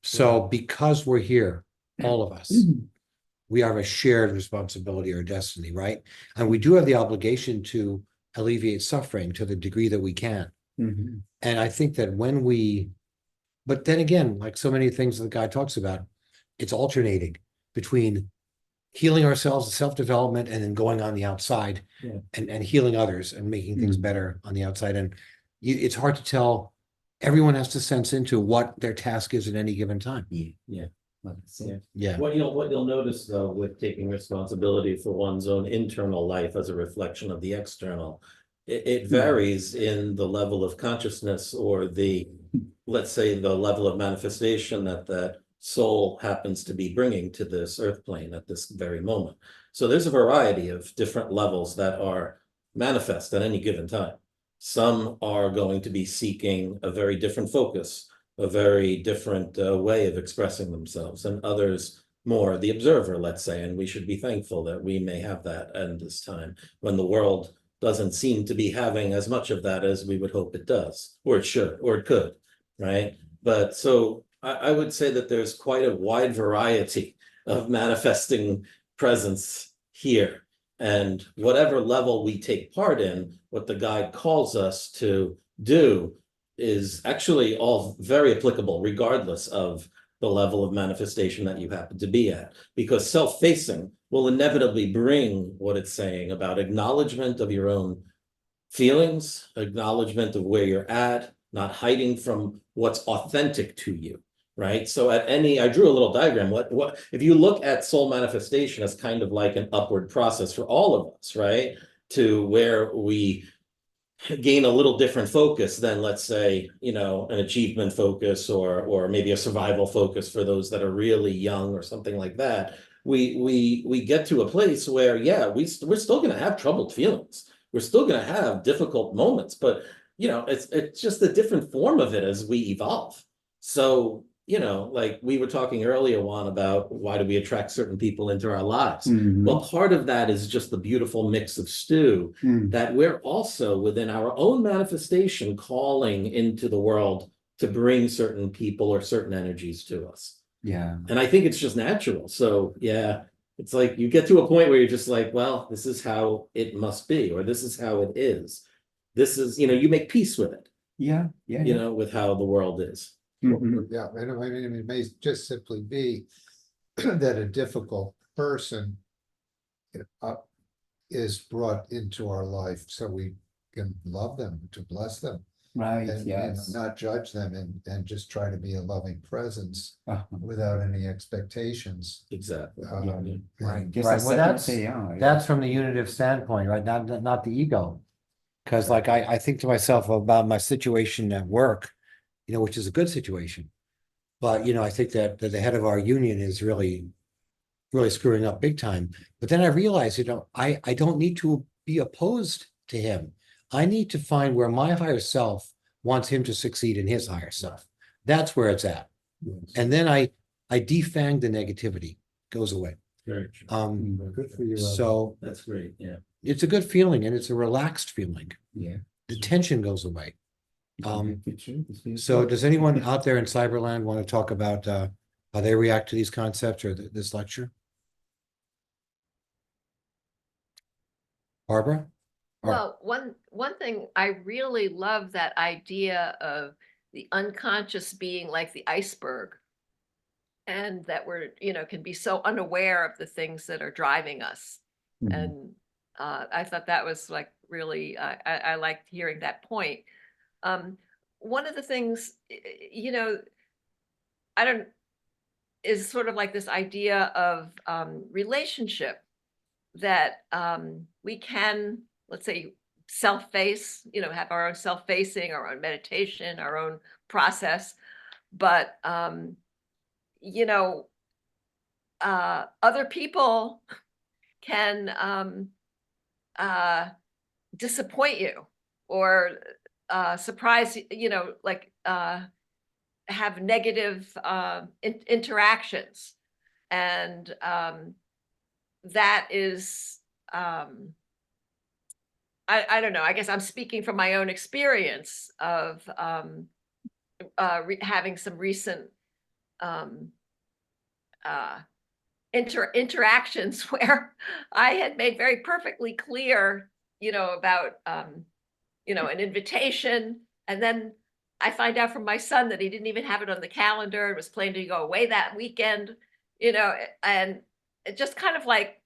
So because we're here, all of us, we have a shared responsibility or destiny, right? And we do have the obligation to alleviate suffering to the degree that we can. Mhm. And I think that when we, but then again, like so many things that the guy talks about, it's alternating between healing ourselves, self-development, and then going on the outside Yeah. and healing others and making things Mm. better on the outside. And it's hard to tell. Everyone has to sense into what their task is at any given time. Yeah. That's it. Yeah. What you'll notice though, with taking responsibility for one's own internal life as a reflection of the external, it varies in the level of consciousness or the, let's say, the level of manifestation that soul happens to be bringing to this earth plane at this very moment. So there's a variety of different levels that are manifest at any given time. Some are going to be seeking a very different focus, a very different way of expressing themselves, and others more the observer, let's say. And we should be thankful that we may have that at this time when the world doesn't seem to be having as much of that as we would hope it does, or it should, or it could, right? But so I would say that there's quite a wide variety of manifesting presence here. And whatever level we take part in, what the guide calls us to do is actually all very applicable, regardless of the level of manifestation that you happen to be at. Because self-facing will inevitably bring what it's saying about acknowledgement of your own feelings, acknowledgement of where you're at, not hiding from what's authentic to you, right? So I drew a little diagram. What if you look at soul manifestation as kind of like an upward process for all of us, right? To where we gain a little different focus than, let's say, an achievement focus or maybe a survival focus for those that are really young or something like that. We get to a place where, yeah, we're still going to have troubled feelings. We're still going to have difficult moments, but it's just a different form of it as we evolve. So, like we were talking earlier, Juan, about why do we attract certain people into our lives? Mhm. Well, part of that is just the beautiful mix of stew Mm. that we're also within our own manifestation calling into the world to bring certain people or certain energies to us. Yeah. And I think it's just natural. So yeah, it's like you get to a point where you're just like, well, this is how it must be, or this is how it is. This is, you make peace with it, Yeah. Yeah. with how the world is. Mhm. Yeah, and I mean, it may just simply be that a difficult person uh, is brought into our life so we can love them, to bless them. Right. And Yes. not judge them and just try to be a loving presence Uh-huh. without any expectations. Exactly. Um, Right. and- Just Right, as well, segments they are. That's from the unitive standpoint, right? Not the ego. Because like I think to myself about my situation at work, which is a good situation. But I think that the head of our union is really screwing up big time. But then I realized, I don't need to be opposed to him. I need to find where my higher self wants him to succeed in his higher self. That's where it's at. And then I defang the negativity, goes away. Very true. Good for you. So That's great. Yeah. it's a good feeling and it's a relaxed feeling. Yeah. The tension goes away. So So does anyone out there in Cyberland want to talk about how they react to these concepts or this lecture? Barbara? Or- Well, one thing, I really love that idea of the unconscious being like the iceberg. And that we're, can be so unaware of the things that are driving us. Mhm. And I thought that was like really, I liked hearing that point. One of the things, I don't, is sort of like this idea of relationship that we can, let's say, self-face, have our own self-facing, our own meditation, our own process. But, other people can disappoint you or surprise, like have negative interactions. And that is, I don't know, I guess I'm speaking from my own experience of having some recent um, interactions where I had made very perfectly clear, about, an invitation. And then I find out from my son that he didn't even have it on the calendar and was planning to go away that weekend, and it just kind of like,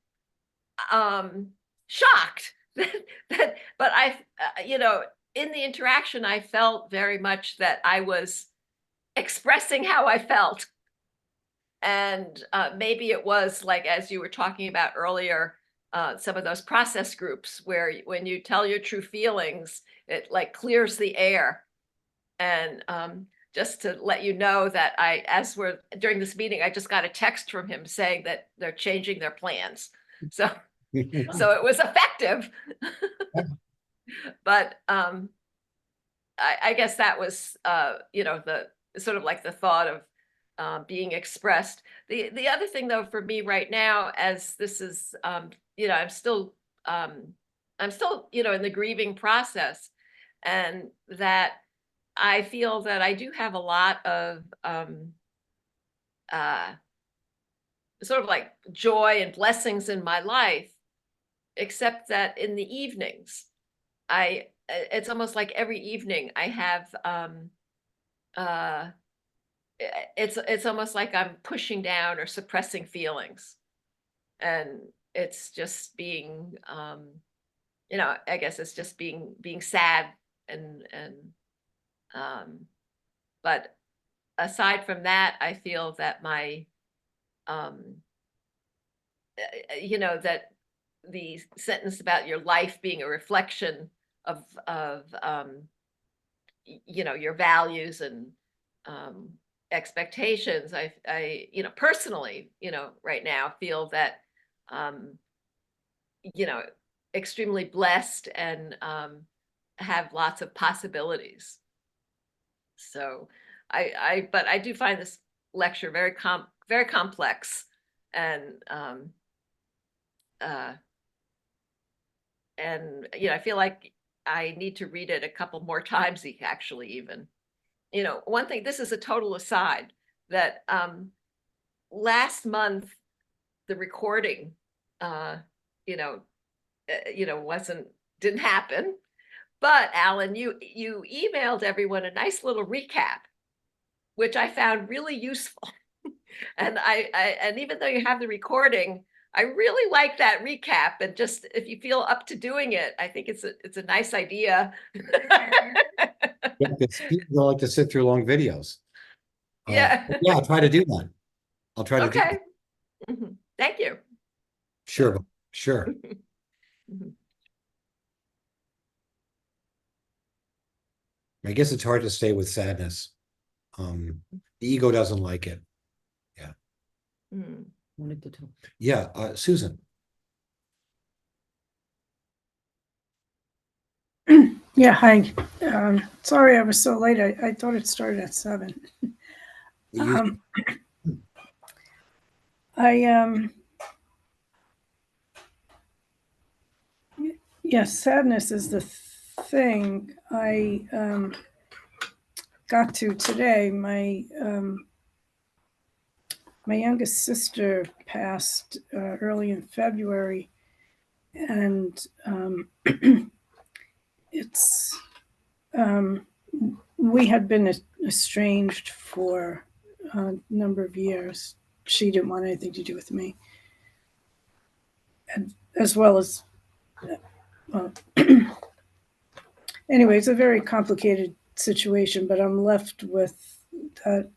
shocked but in the interaction, I felt very much that I was expressing how I felt. And maybe it was like, as you were talking about earlier, some of those process groups where when you tell your true feelings, it like clears the air. And just to let you know that as we're during this meeting, I just got a text from him saying that they're changing their plans. So it was effective. But I guess that was the sort of like the thought of being expressed. The other thing though for me right now, as this is I'm still in the grieving process, and that I feel that I do have a lot of sort of like joy and blessings in my life, except that in the evenings it's almost like every evening I have uh it's almost like I'm pushing down or suppressing feelings, and it's just being I guess it's just being sad, and but aside from that, I feel that my that the sentence about your life being a reflection of your values and expectations, I personally, right now feel that um extremely blessed, and have lots of possibilities. So but I do find this lecture very complex, and uh I feel like I need to read it a couple more times, actually. Even, one thing, this is a total aside, that last month the recording you know didn't happen. But Alan, you emailed everyone a nice little recap, which I found really useful. And and even though you have the recording, I really like that recap. And just if you feel up to doing it, I think it's a nice idea. Yeah, 'cause people don't like to sit through long videos. Yeah. Yeah, I'll try to do that. I'll try to do Okay. that. Thank you. Sure, sure. Mhm. I guess it's hard to stay with sadness. The ego doesn't like it. Mm. Wanted to talk. Yeah, Susan. Yeah, hi. Sorry I was so late. I thought it started at 7. You, I yes, sadness is the thing I got to today. My youngest sister passed early in February, and it's we had been estranged for a number of years. She didn't want anything to do with me, and as well as anyway, it's a very complicated situation, but I'm left with that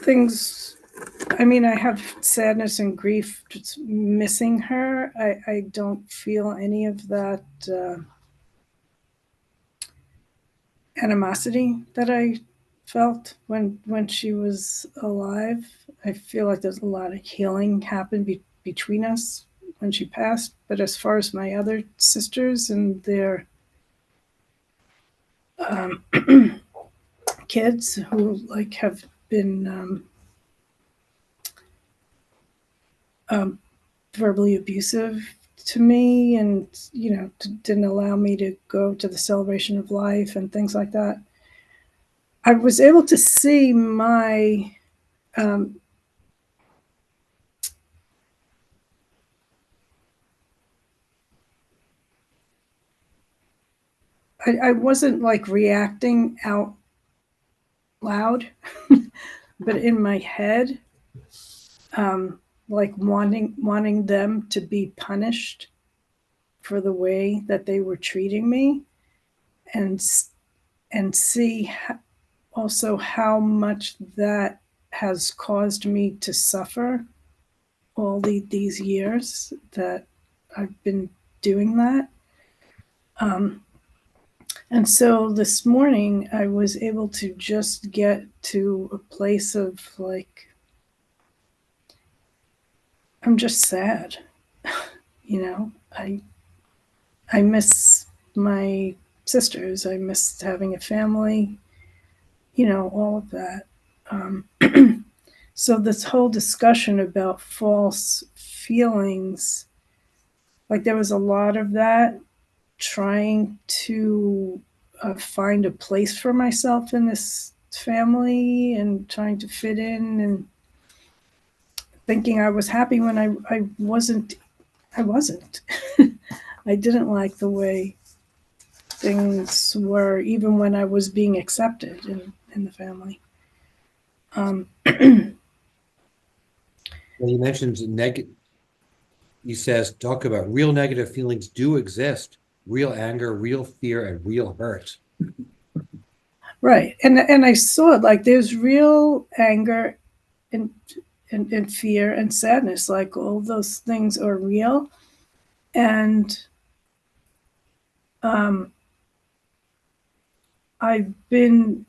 things. I mean, I have sadness and grief just missing her. I don't feel any of that animosity that I felt when she was alive. I feel like there's a lot of healing happened between us when she passed. But as far as my other sisters and their kids who like have been verbally abusive to me, and didn't allow me to go to the celebration of life and things like that. I was able to see my I wasn't like reacting out loud, but in my head, like wanting them to be punished for the way that they were treating me, and see also how much that has caused me to suffer all these years that I've been doing that. And so this morning I was able to just get to a place of like, I'm just sad. I miss my sisters. I miss having a family, all of that. So this whole discussion about false feelings, like there was a lot of that, trying to find a place for myself in this family and trying to fit in, and thinking I was happy when I wasn't. I wasn't. I didn't like the way things were, even when I was being accepted in the family. Well, you mentioned he says, talk about real negative feelings do exist, real anger, real fear, and real hurt. Right. And I saw it, like there's real anger and fear and sadness, like all those things are real. And I've been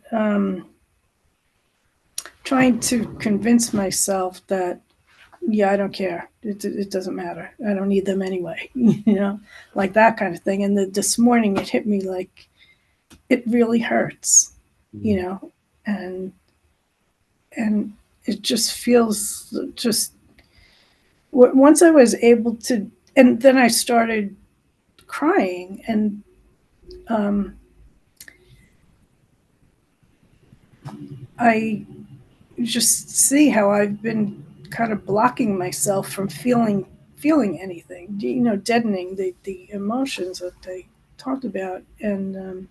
trying to convince myself that, yeah, I don't care. It doesn't matter. I don't need them anyway, like that kind of thing. And this morning it hit me like it really hurts, and it just feels just, once I was able to, and then I started crying, and I just see how I've been kind of blocking myself from feeling anything, deadening the emotions that they talked about. And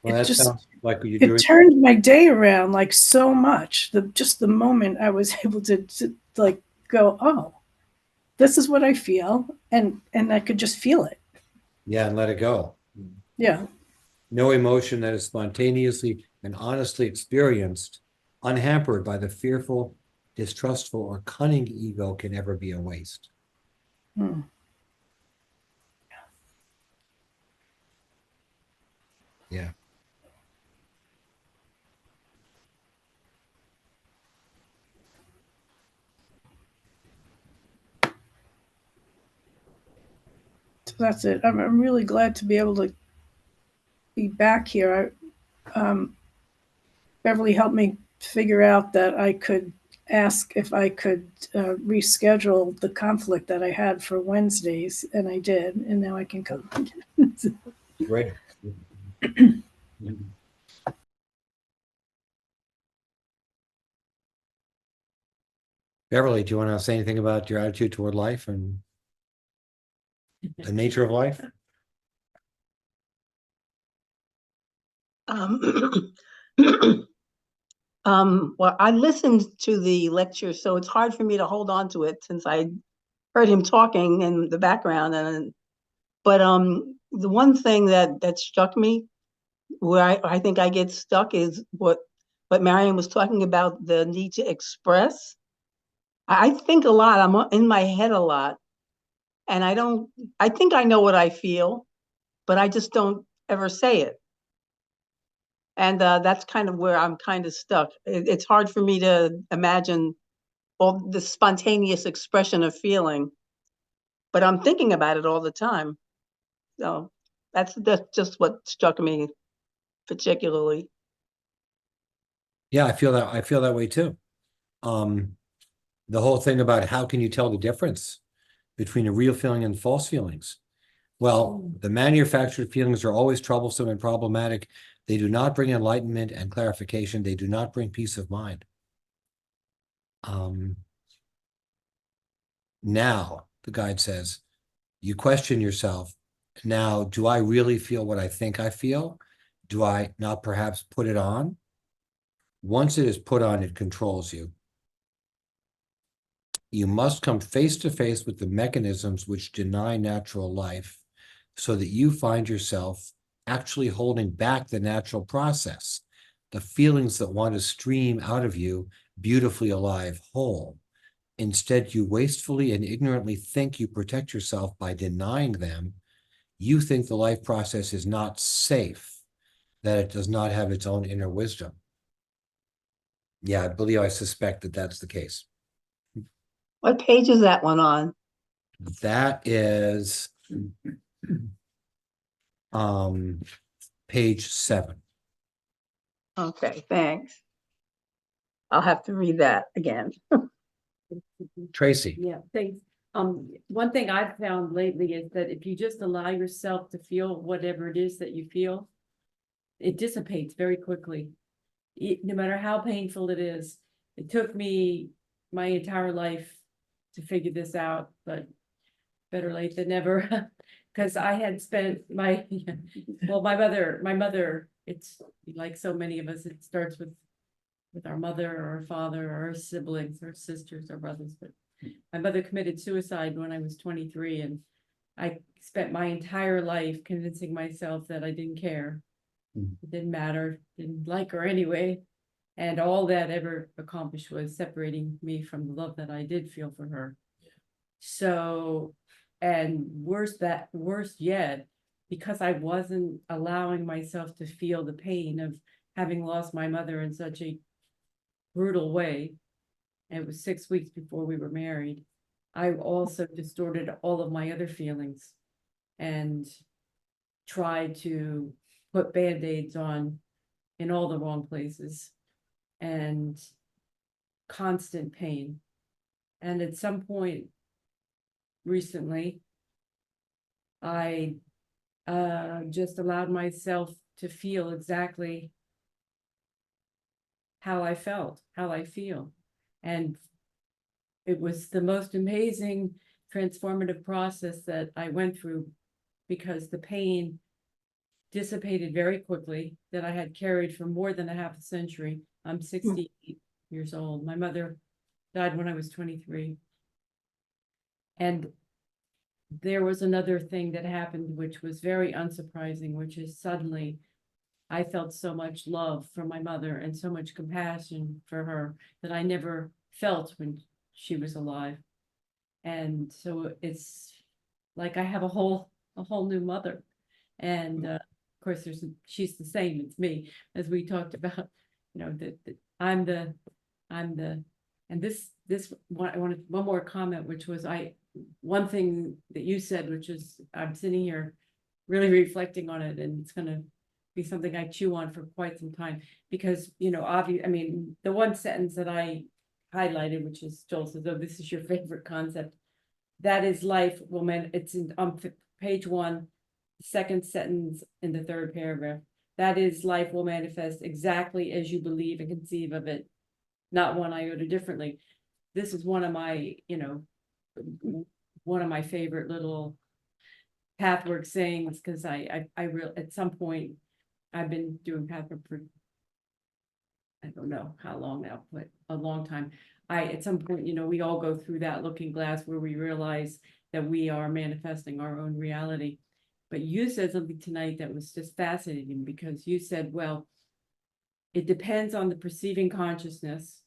Well, it that just, sounds like you're it doing. turned my day around like so much. The moment I was able to like go, oh, this is what I feel, and I could just feel it. Yeah, and let it go. Yeah. No emotion that is spontaneously and honestly experienced, unhampered by the fearful, distrustful, or cunning ego, can ever be a waste. Hmm. Yeah. So that's it. I'm really glad to be able to be back here. Beverly helped me figure out that I could ask if I could reschedule the conflict that I had for Wednesdays, and I did, and now I can come. Great. Beverly, do you want to say anything about your attitude toward life and the nature of life? Um, well, I listened to the lecture, so it's hard for me to hold on to it since I heard him talking in the background. But the one thing that struck me, where I think I get stuck, is what Marion was talking about, the need to express. I think a lot. I'm in my head a lot, and I think I know what I feel, but I just don't ever say it. And that's kind of where I'm kind of stuck. It's hard for me to imagine all the spontaneous expression of feeling, but I'm thinking about it all the time. So that's just what struck me particularly. Yeah, I feel that way too. the whole thing about how can you tell the difference between a real feeling and false feelings? Well, the manufactured feelings are always troublesome and problematic. They do not bring enlightenment and clarification. They do not bring peace of mind. Now, the guide says, you question yourself. Now, do I really feel what I think I feel? Do I not perhaps put it on? Once it is put on, it controls you. You must come face to face with the mechanisms which deny natural life so that you find yourself actually holding back the natural process, the feelings that want to stream out of you, beautifully alive, whole. Instead, you wastefully and ignorantly think you protect yourself by denying them. You think the life process is not safe, that it does not have its own inner wisdom. Yeah, I suspect that that's the case. What page is that one on? That is page 7. Okay, thanks. I'll have to read that again. Tracy. Yeah, thanks. One thing I've found lately is that if you just allow yourself to feel whatever it is that you feel, it dissipates very quickly. No matter how painful it is. It took me my entire life to figure this out, but better late than never. Because I had spent my mother, it's like so many of us, it starts with our mother or our father or our siblings or sisters or brothers, but my mother committed suicide when I was 23, and I spent my entire life convincing myself that I didn't care. It didn't matter, didn't like her anyway. And all that ever accomplished was separating me from the love that I did feel for her. So, and worse yet, because I wasn't allowing myself to feel the pain of having lost my mother in such a brutal way, and it was 6 weeks before we were married, I also distorted all of my other feelings and tried to put Band-Aids on in all the wrong places, and constant pain. And at some point recently, I just allowed myself to feel exactly how I felt, how I feel. And it was the most amazing transformative process that I went through, because the pain dissipated very quickly that I had carried for more than a half a century. I'm 68 years old. My mother died when I was 23. And there was another thing that happened, which was very unsurprising, which is suddenly I felt so much love for my mother and so much compassion for her that I never felt when she was alive. And so it's like I have a whole new mother. And of course she's the same, it's me, as we talked about, that I'm the, and this one, I wanted one more comment, which was one thing that you said, which is I'm sitting here really reflecting on it, and it's going to be something I chew on for quite some time, because, obviously, I mean, the one sentence that I highlighted, which is Joel says, oh, this is your favorite concept. That is life, woman. It's on page 1, second sentence in the 3rd paragraph. That is life will manifest exactly as you believe and conceive of it, not one iota differently. This is one of my, one of my favorite little Pathwork sayings, because I really, at some point, I've been doing Pathwork for, I don't know how long now, but a long time. At some point, we all go through that looking glass where we realize that we are manifesting our own reality. But you said something tonight that was just fascinating, because you said, well, it depends on the perceiving consciousness,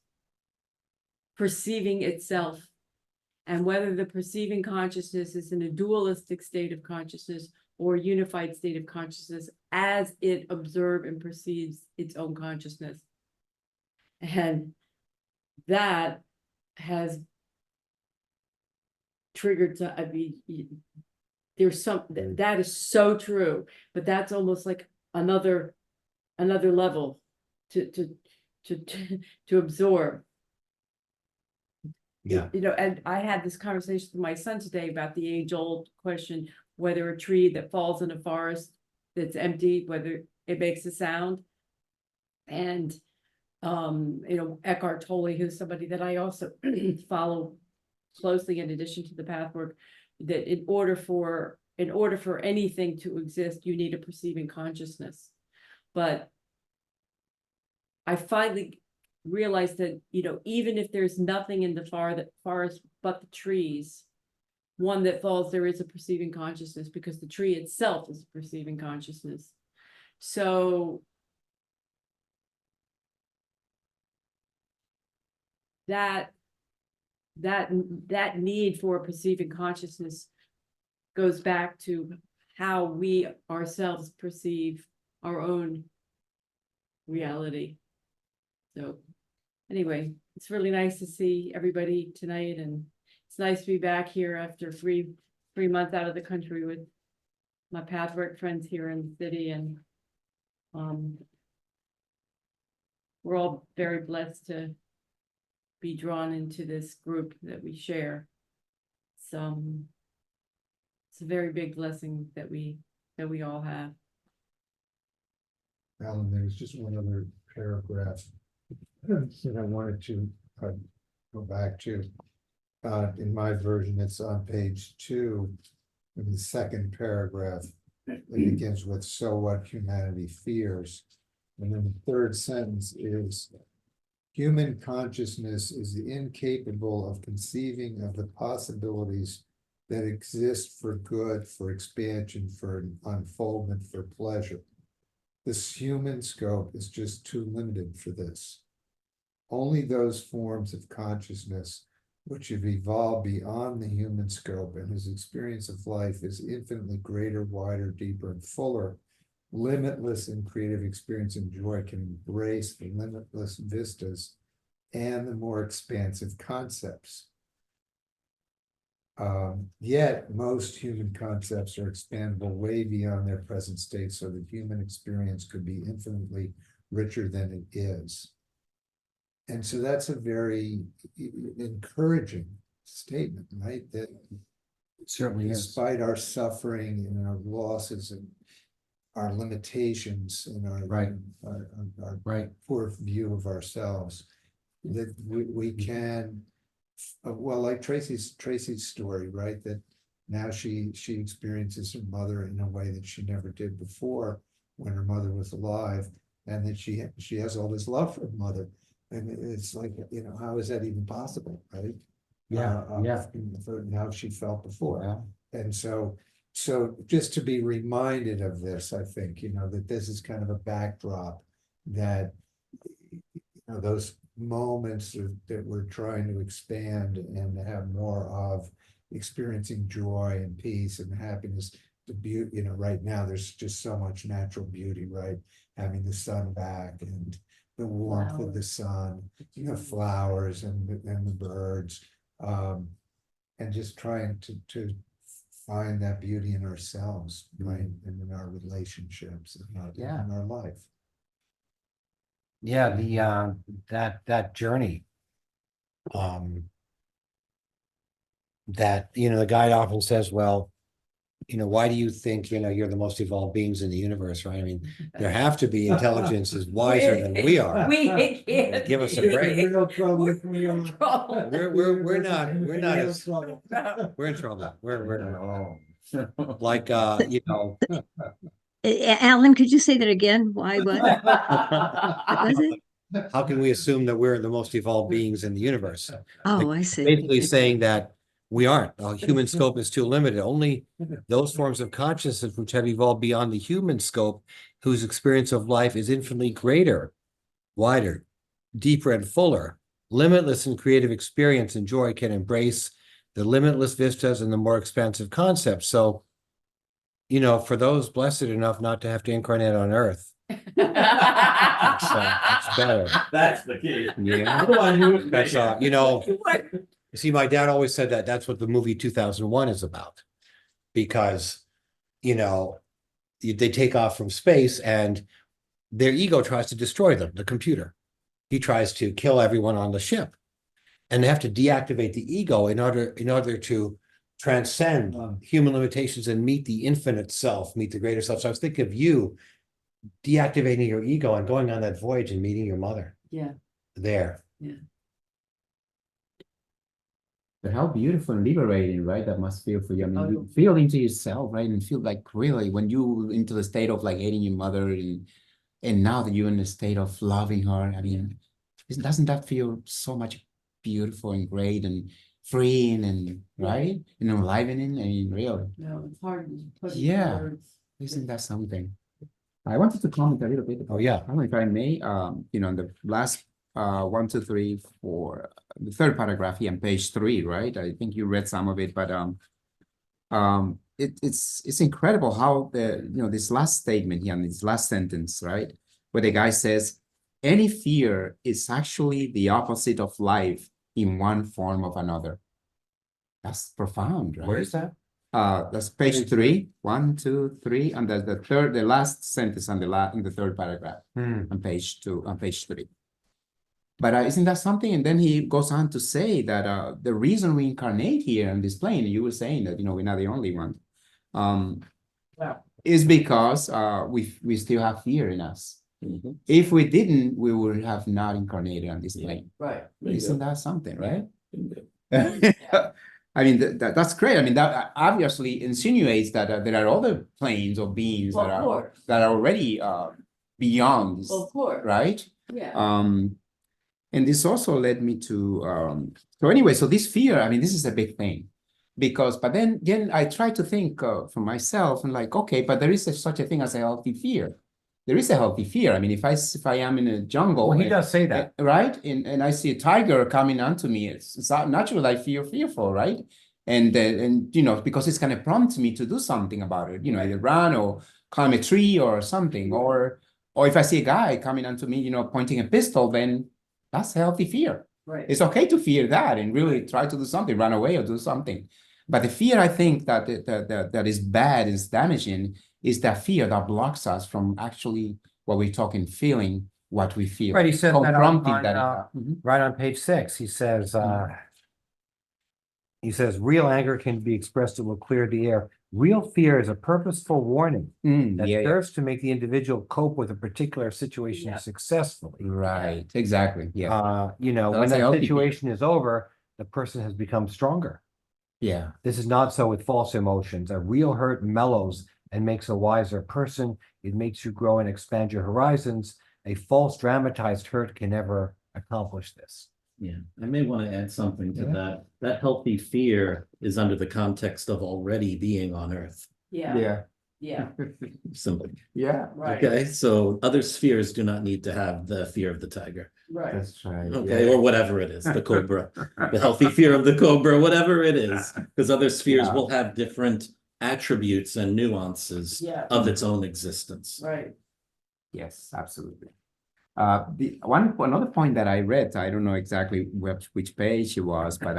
perceiving itself, and whether the perceiving consciousness is in a dualistic state of consciousness or a unified state of consciousness as it observes and perceives its own consciousness. And that has triggered, there's something that is so true, but that's almost like another level to absorb. Yeah. You know, and I had this conversation with my son today about the age-old question, whether a tree that falls in a forest that's empty, whether it makes a sound. And, you know, Eckhart Tolle, who's somebody that I also follow closely in addition to the Pathwork, that in order for anything to exist, you need a perceiving consciousness. But I finally realized that, you know, even if there's nothing in the forest but the trees, one that falls, there is a perceiving consciousness, because the tree itself is a perceiving consciousness. So that need for a perceiving consciousness goes back to how we ourselves perceive our own reality. So anyway, it's really nice to see everybody tonight, and it's nice to be back here after three months out of the country with my Pathwork friends here in the city, and we're all very blessed to be drawn into this group that we share. So it's a very big blessing that we all have. Alan, there's just one other paragraph that I wanted to go back to. In my version, it's on page 2, in the second paragraph. It begins with "so what humanity fears," and then the third sentence is, "Human consciousness is incapable of conceiving of the possibilities that exist for good, for expansion, for unfoldment, for pleasure. This human scope is just too limited for this. Only those forms of consciousness which have evolved beyond the human scope and whose experience of life is infinitely greater, wider, deeper, and fuller, limitless in creative experience and joy, can embrace the limitless vistas and the more expansive concepts. Yet most human concepts are expandable way beyond their present state, so that human experience could be infinitely richer than it is." And so that's a very encouraging statement, right? That It certainly is. despite our suffering and our losses and our limitations and our Right. our Right. poor view of ourselves, that we can, well, like Tracy's story, right? That now she experiences her mother in a way that she never did before when her mother was alive, and that she has all this love for her mother, and it's like, you know, how is that even possible, right? Yeah, yeah. For how she felt before. Yeah. And so just to be reminded of this, I think, you know, that this is kind of a backdrop, that, you know, those moments that we're trying to expand and to have more of, experiencing joy and peace and happiness, the beauty, you know, right now there's just so much natural beauty, right? Having the sun back and the warmth of the sun, you know, flowers and the birds, and just trying to find that beauty in ourselves, right? And in our relationships and our life. Yeah, the that journey. That, you know, the guide often says, well, you know, why do you think, you know, you're the most evolved beings in the universe, right? I mean, there have to be intelligences wiser than we are. We can't. Give us a break. We're in trouble. We're not as, we're in trouble. We're like, you know, Alan, could you say that again? Why, what? What was it? how can we assume that we're the most evolved beings in the universe? Oh, I see. Basically saying that we aren't. Our human scope is too limited. Only those forms of consciousness which have evolved beyond the human scope, whose experience of life is infinitely greater, wider, deeper, and fuller, limitless in creative experience and joy, can embrace the limitless vistas and the more expansive concepts. So, you know, for those blessed enough not to have to incarnate on Earth, it's better. That's the key. Yeah. That's, you know, you see, my dad always said that that's what the movie 2001 is about. Because, you know, they take off from space and their ego tries to destroy them, the computer. He tries to kill everyone on the ship. And they have to deactivate the ego in order to transcend human limitations and meet the infinite self, meet the greater self. So I was thinking of you deactivating your ego and going on that voyage and meeting your mother Yeah, there. But how beautiful and liberating, right? That must feel for you. I mean, Oh. you feel into yourself, right? And feel like really when you into the state of like hating your mother and now that you're in the state of loving her, I mean, doesn't that feel so much beautiful and great and freeing and right? And enlivening? I mean, really. no, it's hard to put into Yeah. words. Isn't that something? I wanted to comment a little bit. Oh, yeah. I don't know if I may, you know, the last 1, 2, 3, 4, the third paragraph here on page 3, right? I think you read some of it, but it's incredible how this last statement here, and this last sentence, right? Where the guy says, any fear is actually the opposite of life in one form or another. That's profound, right? Where is that? That's page 3, 1, 2, 3, and the last sentence on the third paragraph on page 3. But isn't that something? And then he goes on to say that the reason we incarnate here on this plane, you were saying that we're not the only one, is because we still have fear in us. If we didn't, we would have not incarnated on this plane. Right. Isn't that something, right? I mean, that's great. I mean, that obviously insinuates that there are other planes or beings Well, that of are course. already beyond this, Well, of course. right? Yeah. And this also led me to so anyway, so this fear, I mean, this is a big thing because, but then again, I try to think for myself and like, okay, but there is such a thing as a healthy fear. There is a healthy fear. I mean, if I am in a jungle, Well, he does say that. right? And I see a tiger coming onto me, it's natural. I feel fearful, right? And because it's going to prompt me to do something about it, either run or climb a tree or something, or if I see a guy coming onto me, pointing a pistol, then that's healthy fear. Right. It's okay to fear that and really try to do something, run away or do something. But the fear, I think that is bad, is damaging, is that fear that blocks us from actually what we're talking, feeling what we feel. Right, he said that confronting right on page 6. He says, real anger can be expressed, it will clear the air. Real fear is a purposeful warning that serves to make the individual cope with a particular situation successfully. Right, exactly. Yeah. When that situation is over, the person has become stronger. Yeah. This is not so with false emotions. A real hurt mellows and makes a wiser person. It makes you grow and expand your horizons. A false dramatized hurt can never accomplish this. Yeah, I may want to add something to that. That healthy fear is under the context of already being on Earth. Yeah. Yeah. Simply. Yeah. Right. Okay, so other spheres do not need to have the fear of the tiger. Right. That's right. Okay, or whatever it is, the cobra, the healthy fear of the cobra, whatever it is, because other spheres will have different attributes and nuances of its own existence. Right. Yes, absolutely. Another point that I read, I don't know exactly which page it was, but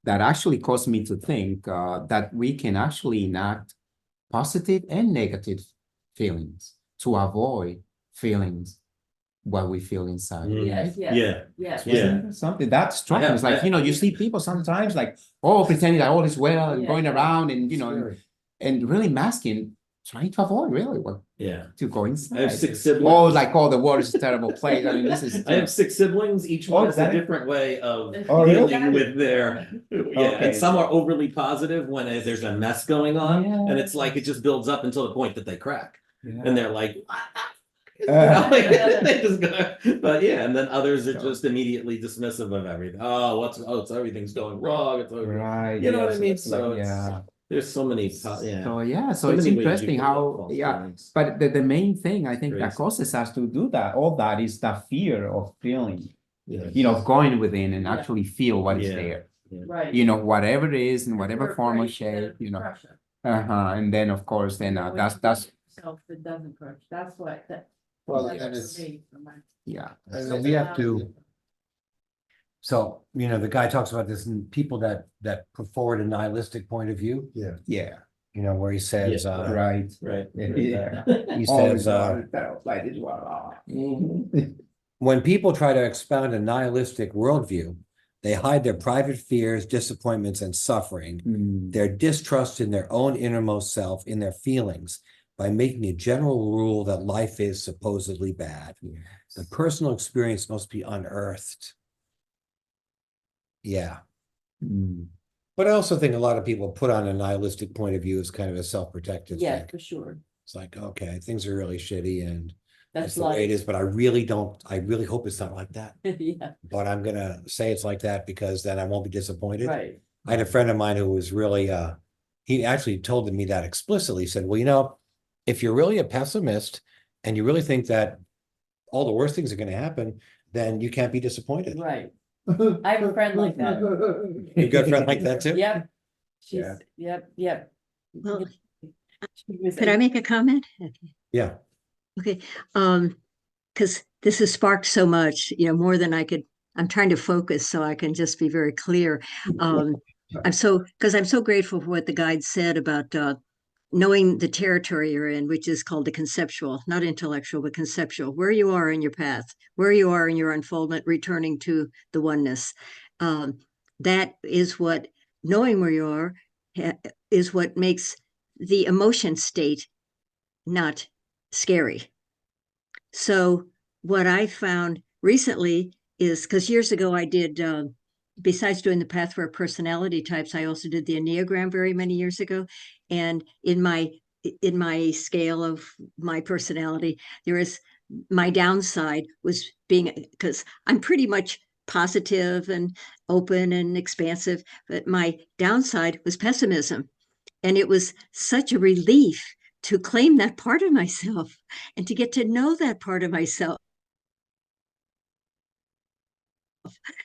that actually caused me to think that we can actually enact positive and negative feelings to avoid feelings what we feel inside. Yes. Right? Yes. Yeah. Isn't that something that struck me? It's like, you see people sometimes like, pretending that all is well and going around and, and really masking, trying to avoid really what to go inside. I have 6 siblings. The world is a terrible place. I mean, this is. I have 6 siblings. Each one has a different way of dealing with their. And some are overly positive when there's a mess going on, and it's like it just builds up until the point that they crack, and they're like. They just go, but and then others are just immediately dismissive of everything. It's everything's going wrong. It's over. Right. You know what I mean? So there's so many. So it's interesting how but the main thing I think that causes us to do all that is the fear of feeling, going within and actually feel what is there. Right. Whatever it is in whatever form or shape, and then of course that's self that doesn't crush. That's what that. Well, and it's So we have to. So, the guy talks about this in people that put forward a nihilistic point of view. Yeah. Where he says, right. He says, when people try to expound a nihilistic worldview, They hide their private fears, disappointments, and suffering, Mm. their distrust in their own innermost self, in their feelings, by making a general rule that life is supposedly bad. The personal experience must be unearthed. Yeah. Mm. But I also think a lot of people put on a nihilistic point of view as kind of a self-protective Yeah, thing. for sure. It's like, okay, things are really shitty and that's That's the way it life. is, but I really hope it's not like that. Yeah, But I'm gonna say it's like that because then I won't be disappointed. right. I had a friend of mine who was really, he actually told me that explicitly. He said, well, you know, if you're really a pessimist and you really think that all the worst things are gonna happen, then you can't be disappointed. Right. I have a friend like that. You got a friend like that too? Yep. She's, Yeah. yep. Well, She was could I make a comment? Yeah. Okay, because this has sparked so much, more than I could. I'm trying to focus so I can just be very clear. Because I'm so grateful for what the guide said about knowing the territory you're in, which is called the conceptual, not intellectual, but conceptual, where you are in your path, where you are in your unfoldment, returning to the oneness. That is what knowing where you are is what makes the emotion state not scary. So what I found recently is because years ago I did, besides doing the Pathwork personality types, I also did the Enneagram very many years ago. And in my scale of my personality, there is my downside was being, because I'm pretty much positive and open and expansive, but my downside was pessimism. And it was such a relief to claim that part of myself and to get to know that part of myself,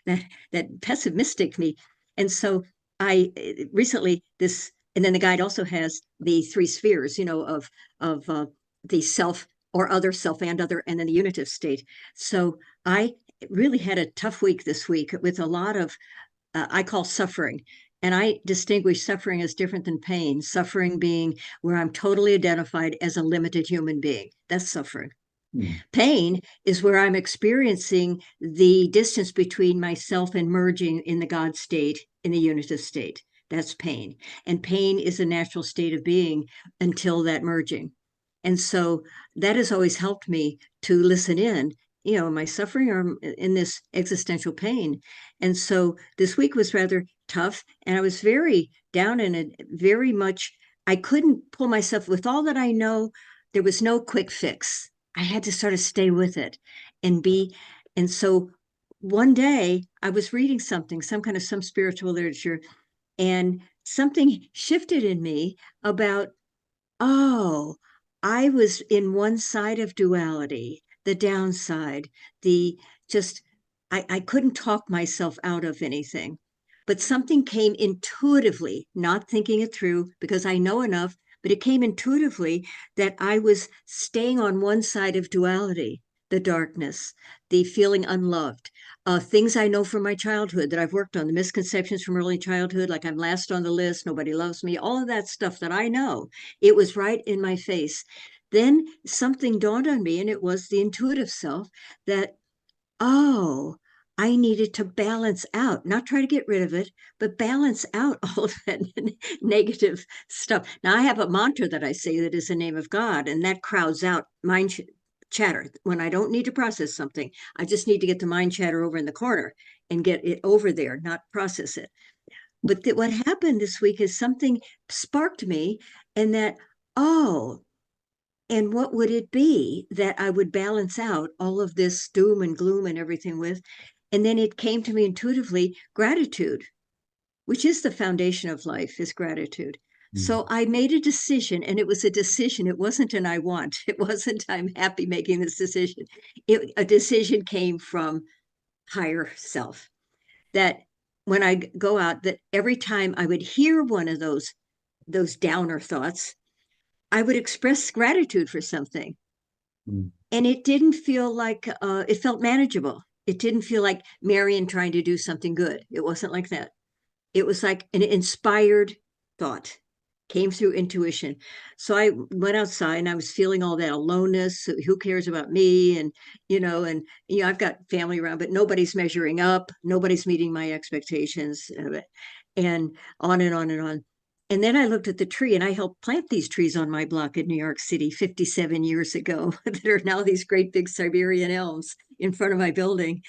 that pessimistic me. And so I recently this, and then the guide also has the three spheres, of the self or other, self and other, and then the unitive state. So I really had a tough week this week with a lot of I call suffering. And I distinguish suffering as different than pain. Suffering being where I'm totally identified as a limited human being. That's suffering. Mm. Pain is where I'm experiencing the distance between myself and merging in the God state, in the unitive state. That's pain. And pain is a natural state of being until that merging. And so that has always helped me to listen in. Am I suffering or in this existential pain? And so this week was rather tough. And I was very down in it, very much. I couldn't pull myself with all that I know. There was no quick fix. I had to sort of stay with it and be. And so one day I was reading something, some spiritual literature, and something shifted in me about, oh, I was in one side of duality, the downside, the just, I couldn't talk myself out of anything. But something came intuitively, not thinking it through because I know enough, but it came intuitively that I was staying on one side of duality, the darkness, the feeling unloved, things I know from my childhood that I've worked on, the misconceptions from early childhood, like I'm last on the list, nobody loves me, all of that stuff that I know. It was right in my face. Then something dawned on me, and it was the intuitive self that, oh, I needed to balance out, not try to get rid of it, but balance out all of that negative stuff. Now, I have a mantra that I say that is the name of God, and that crowds out mind chatter. When I don't need to process something, I just need to get the mind chatter over in the corner and get it over there, not process it. But what happened this week is something sparked me, and that, oh, and what would it be that I would balance out all of this doom and gloom and everything with? And then it came to me intuitively, gratitude, which is the foundation of life, is gratitude. So I made a decision, and it was a decision. It wasn't an I want. It wasn't I'm happy making this decision. A decision came from higher self. That when I go out, that every time I would hear one of those downer thoughts, I would express gratitude for something. Mm. And it didn't feel like, it felt manageable. It didn't feel like Marion trying to do something good. It wasn't like that. It was like an inspired thought. came through intuition. So I went outside and I was feeling all that aloneness. Who cares about me? And, I've got family around, but nobody's measuring up. Nobody's meeting my expectations, and on and on and on. And then I looked at the tree, and I helped plant these trees on my block in New York City 57 years ago that are now these great big Siberian elms in front of my building.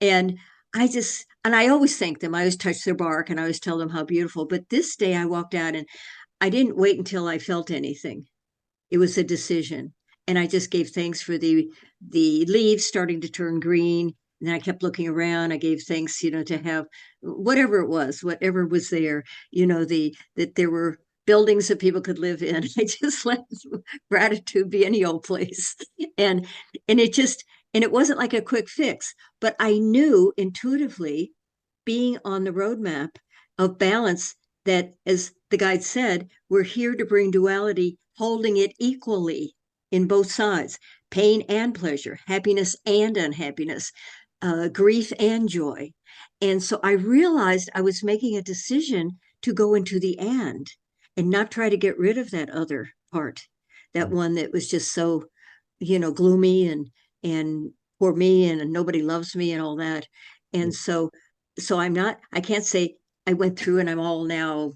And I always thank them. I always touch their bark and I always tell them how beautiful. But this day I walked out and I didn't wait until I felt anything. It was a decision. And I just gave thanks for the leaves starting to turn green. And then I kept looking around. I gave thanks, to have whatever it was, whatever was there, that there were buildings that people could live in. I just let gratitude be any old place. And and it just and it wasn't like a quick fix, but I knew intuitively, being on the roadmap of balance, that, as the guide said, we're here to bring duality, holding it equally in both sides, pain and pleasure, happiness and unhappiness, grief and joy. And so I realized I was making a decision to go into the and not try to get rid of that other part, that one that was just so, gloomy and for me and nobody loves me and all that. And so I can't say I went through and I'm all now,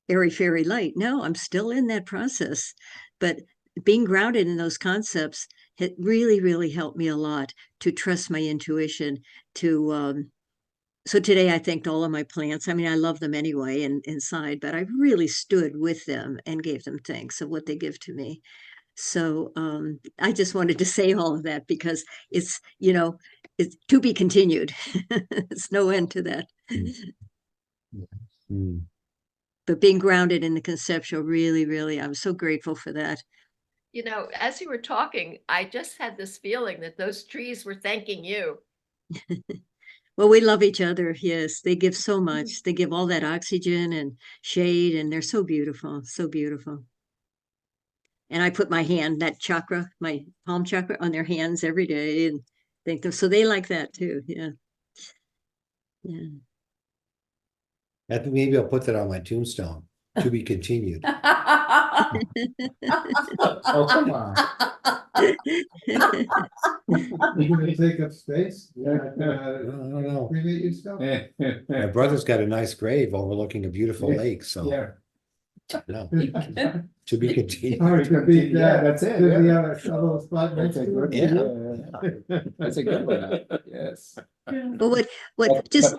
airy fairy light. No, I'm still in that process. But being grounded in those concepts, it really, really helped me a lot to trust my intuition. So today I thanked all of my plants. I mean, I love them anyway and inside, but I really stood with them and gave them thanks of what they give to me. So I just wanted to say all of that because it's to be continued. There's no end to that. Mm. But being grounded in the conceptual, really, really, I'm so grateful for that. As you were talking, I just had this feeling that those trees were thanking you. Well, we love each other. Yes, they give so much. They give all that oxygen and shade, and they're so beautiful, so beautiful. And I put my hand, that chakra, my palm chakra, on their hands every day and thank them. So they like that too. Yeah. Yeah. I think maybe I'll put that on my tombstone, to be continued. Oh, come on. You're gonna take up space? I don't know. Cremate yourself? My brother's got a nice grave overlooking a beautiful Yeah. lake, so. Yeah. No, to be continued. All right, could be, Yeah, that's it, Could be yeah. a little spot next That's a to good it. one. That's a good one. Yes. But just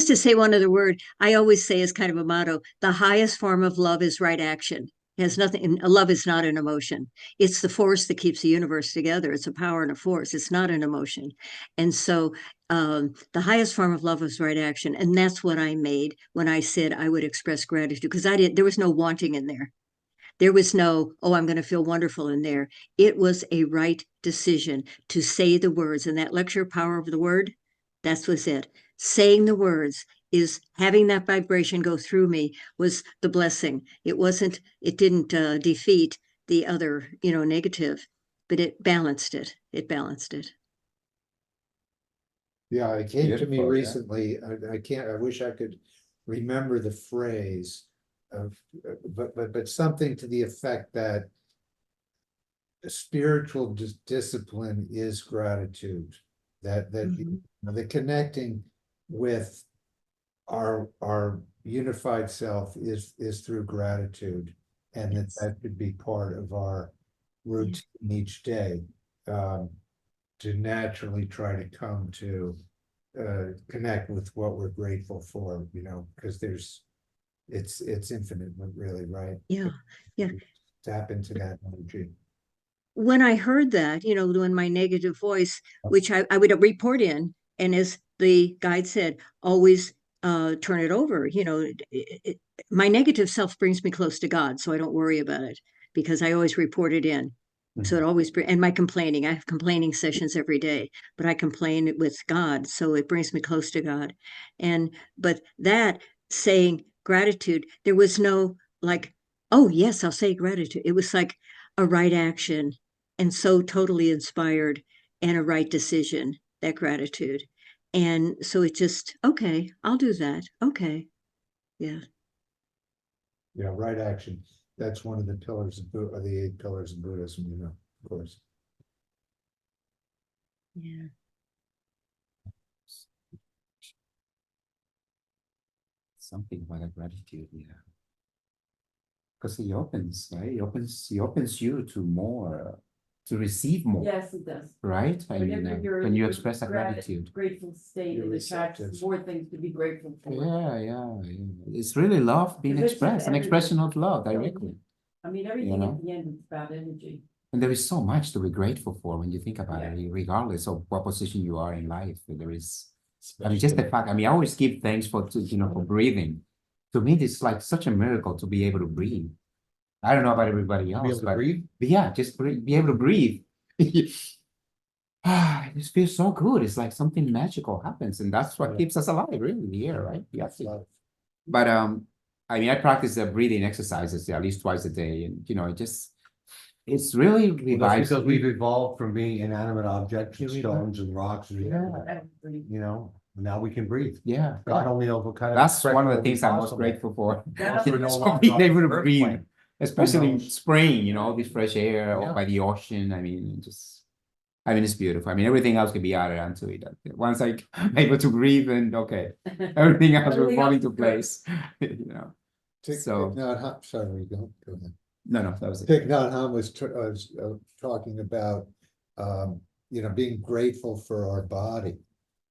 to say one other word, I always say as kind of a motto, the highest form of love is right action. It has nothing, love is not an emotion. It's the force that keeps the universe together. It's a power and a force. It's not an emotion. And so the highest form of love is right action. And that's what I made when I said I would express gratitude, because there was no wanting in there. There was no, oh, I'm going to feel wonderful in there. It was a right decision to say the words. And that lecture, Power of the Word, that was it. Saying the words is having that vibration go through me was the blessing. It didn't defeat the other, negative, but it balanced it. It balanced it. Yeah, it came to me Beautiful, yeah. recently, I wish I could remember the phrase of, but something to the effect that spiritual discipline is gratitude, that Mhm. the connecting with our unified self is through gratitude, and Yes. that could be part of our routine each day, to naturally try to come to connect with what we're grateful for, because it's infinite, really, right? Yeah. Yeah. Tap into that energy. When I heard that, when my negative voice, which I would report in, and as the guide said, always turn it over. My negative self brings me close to God, so I don't worry about it because I always report it in. So it always and my complaining. I have complaining sessions every day, but I complain with God, so it brings me close to God. But that saying gratitude, there was no like, oh yes, I'll say gratitude. It was like a right action, and so totally inspired, and a right decision, that gratitude. And so it just, okay, I'll do that. Okay. Yeah. Yeah, right action. That's one of the pillars of the 8 pillars of Buddhism, you know, of course. Yeah. Something about that gratitude, yeah. Because he opens, right? He opens you to more, to receive more, Yes, it does. right? I mean, Whenever you're when you in express that gratitude. grateful state, You're it attracts receptive. more things to be grateful for. Yeah. It's really love being Because it's just expressed, an energy. expression of love directly. I mean, everything know? at the end is about energy. And there is so much to be grateful for when you think about Yeah. it, regardless of what position you are in life. There is, I mean, just the fact, I mean, I always give thanks for, for breathing. To me, it's like such a miracle to be able to breathe. I don't know about everybody Be else, able to but breathe. yeah, just be able to breathe. It just feels so good. It's like something magical happens, and that's what Yeah. keeps us alive, really, in the air, right? Yes. Love. But I mean, I practice the breathing exercises at least twice a day, and it's really Well, that's revives because me. we've evolved from being inanimate objects, and Yeah, we- stones and rocks, and, Yeah. you know, now we can breathe. Yeah, God only knows what kind of. that's one of expression the will be things I'm most possible. grateful for. That's We're no So longer being on able to the earth breathe, plane. especially in knows? spring, all this fresh air Yeah. or by the ocean. I mean, it's beautiful. I mean, everything else can be added onto it. Once I'm able to breathe, and okay, everything else will Everything fall else into is good. place. So- Sorry, go ahead. No, that was it. Thich Nhat Hanh was talking about, being grateful for our body.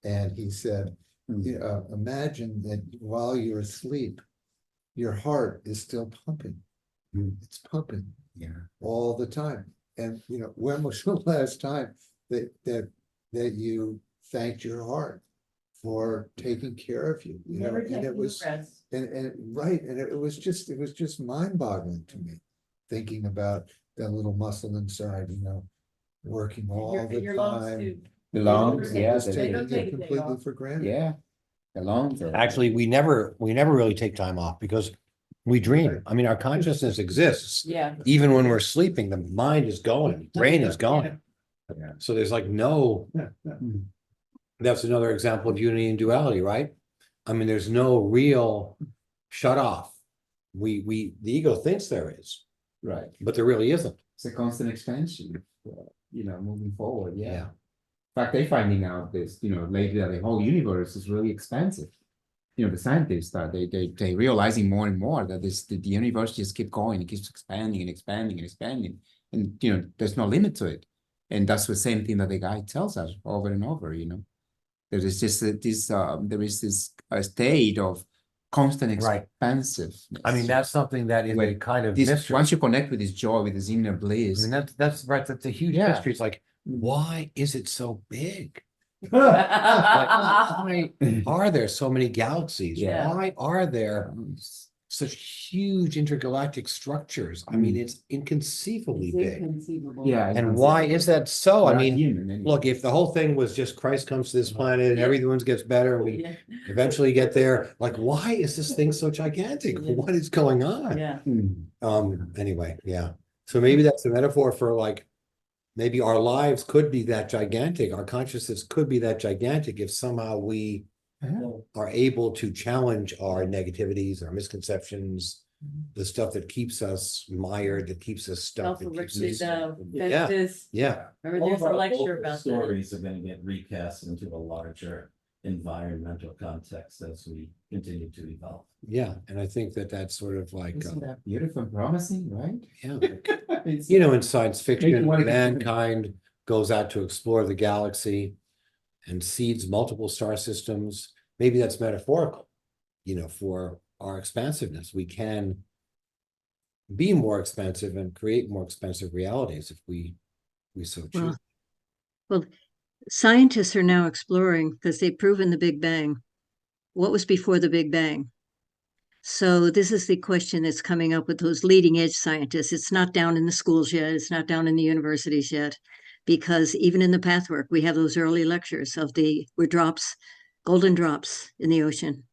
And he said, imagine that while you're asleep, your heart is still pumping. It's pumping Yeah. all the time. And, when was the last time that you thanked your heart for taking care of you? You know, Never and take it you was, rest. and right, and it was just mind-boggling to me, thinking about that little muscle inside, working all the Your lungs time. too. The lungs, They yeah, Just don't taking take a it day completely off. for granted. yeah, the lungs. Actually, we never really take time off because we dream. I mean, our consciousness exists. Yeah. Even when we're sleeping, the mind is going, brain is going. Yeah. So there's like no, that's another example of unity and duality, right? I mean, there's no real shut off. The ego thinks there is, Right. but there really isn't. It's a constant expansion, moving forward. Yeah. Yeah. In fact, they're finding out this, lately that the whole universe is really expansive. The scientists are they realizing more and more that the universe just keeps going, it keeps expanding and expanding and expanding, and there's no limit to it. And that's the same thing that the guy tells us over and over. There is just there is this state of constant Right. expansiveness. I mean, that's something that is a When kind of this mystery. once you connect with this joy, with this inner I bliss. mean, that's right. That's a huge Yeah. mystery. It's like, why is it so big? Why are there so many galaxies? Yeah. Why are there such huge intergalactic structures? I mean, it's inconceivably big. Inconceivable. Yeah. And why is that so? I mean, human, look, if the whole thing was just Christ comes to this planet and everyone gets better, and we Yeah. eventually get there, like, why is this thing so gigantic? Yeah. What is going on? Yeah. Anyway, yeah. So maybe that's a metaphor for like, maybe our lives could be that gigantic. Our consciousness could be that gigantic if somehow we are able to challenge our negativities, our misconceptions, the stuff that keeps us mired, that keeps us stuck. that keeps us- Yeah. Fences. Yeah, Remember, there's a lecture about that. Stories are gonna get recast into a larger environmental context as we continue to evolve. yeah. And I think that that's sort of like, Isn't that beautiful and promising, right? yeah, It's- in science Make fiction, you wanna keep doing it. mankind goes out to explore the galaxy and seeds multiple star systems. Maybe that's metaphorical, for our expansiveness. We can be more expansive and create more expansive realities if we so choose. Well, scientists are now exploring, because they've proven the Big Bang. What was before the Big Bang? So this is the question that's coming up with those leading edge scientists. It's not down in the schools yet. It's not down in the universities yet, because even in the Pathwork, we have those early lectures of were drops, golden drops in the ocean.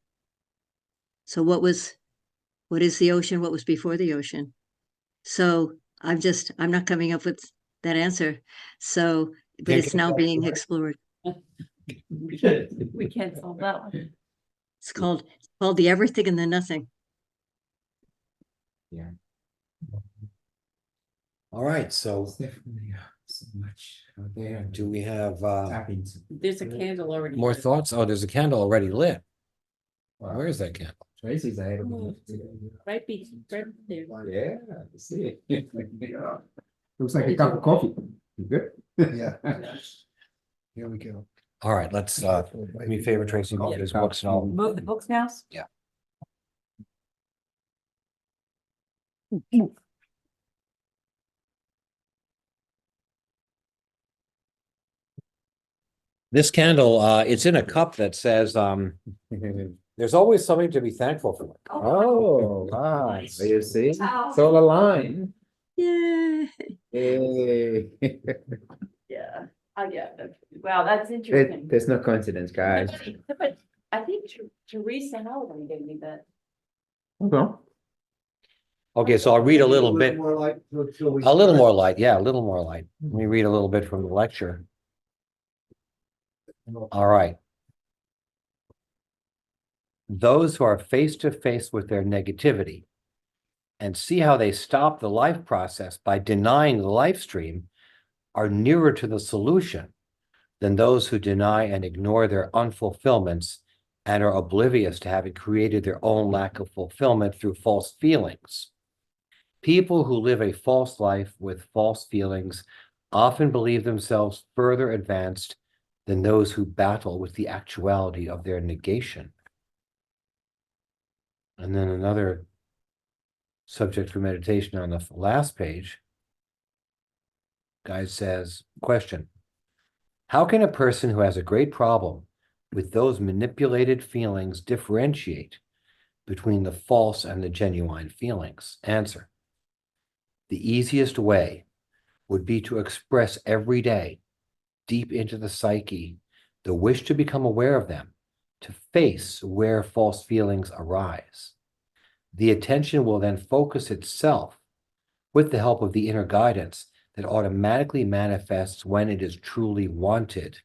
So what is the ocean? What was before the ocean? So I'm not coming up with that answer. So, but Can't it's get now that being right. explored. We can't solve that one. It's called the everything and the nothing. Yeah. All right, so It's definitely so much out there. do we have Tap into. There's a candle already. more lit. thoughts? Oh, there's a candle already lit. Wow. Where is that candle? Tracy's ahead of me. Right there. Yeah, I see it. Looks like a cup of coffee. You good? Yeah. Here we go. All right, let's do me a favor, Tracy, move these books and all. Move the books now? This candle, it's in a cup that says, there's always something to be thankful for. Oh, wow. You see? It's all aligned. Yay. Hey. Yeah, I get it. Wow, that's interesting. There's no coincidence, guys. But I think Teresa Howland gave me that. Okay. Okay, so I'll read a little bit, More light till we a little start. more light. Yeah, a little more light. Let me read a little bit from the lecture. All right. Those who are face to face with their negativity and see how they stop the life process by denying the life stream are nearer to the solution than those who deny and ignore their unfulfillments and are oblivious to having created their own lack of fulfillment through false feelings. People who live a false life with false feelings often believe themselves further advanced than those who battle with the actuality of their negation. And then another subject for meditation on the last page. Guy says, question, how can a person who has a great problem with those manipulated feelings differentiate between the false and the genuine feelings? Answer, the easiest way would be to express every day, deep into the psyche, the wish to become aware of them, to face where false feelings arise. The attention will then focus itself with the help of the inner guidance that automatically manifests when it is truly wanted.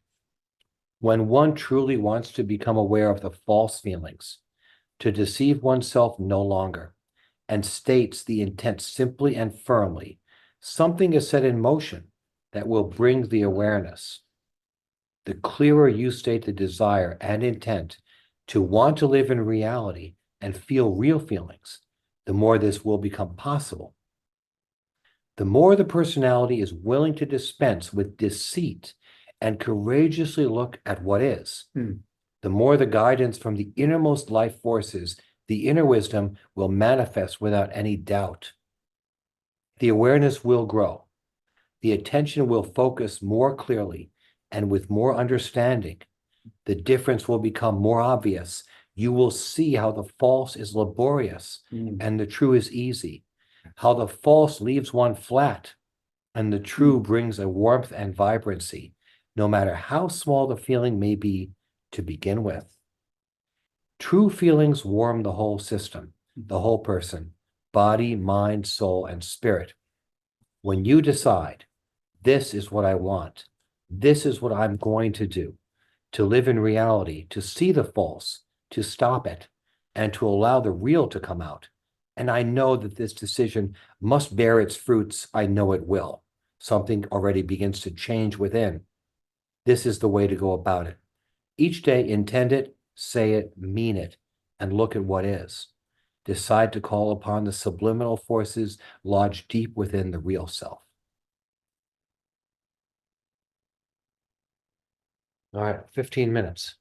When one truly wants to become aware of the false feelings, to deceive oneself no longer, and states the intent simply and firmly, something is set in motion that will bring the awareness. The clearer you state the desire and intent to want to live in reality and feel real feelings, the more this will become possible. The more the personality is willing to dispense with deceit and courageously look at what is, the more the guidance from the innermost life forces, the inner wisdom, will manifest without any doubt. The awareness will grow. The attention will focus more clearly and with more understanding. The difference will become more obvious. You will see how the false is laborious and the true is easy, how the false leaves one flat and the true brings a warmth and vibrancy, no matter how small the feeling may be to begin with. True feelings warm the whole system, the whole person, body, mind, soul, and spirit. When you decide, this is what I want, this is what I'm going to do, to live in reality, to see the false, to stop it, and to allow the real to come out. And I know that this decision must bear its fruits. I know it will. Something already begins to change within. This is the way to go about it. Each day, intend it, say it, mean it, and look at what is. Decide to call upon the subliminal forces lodged deep within the real self. All right, 15 minutes.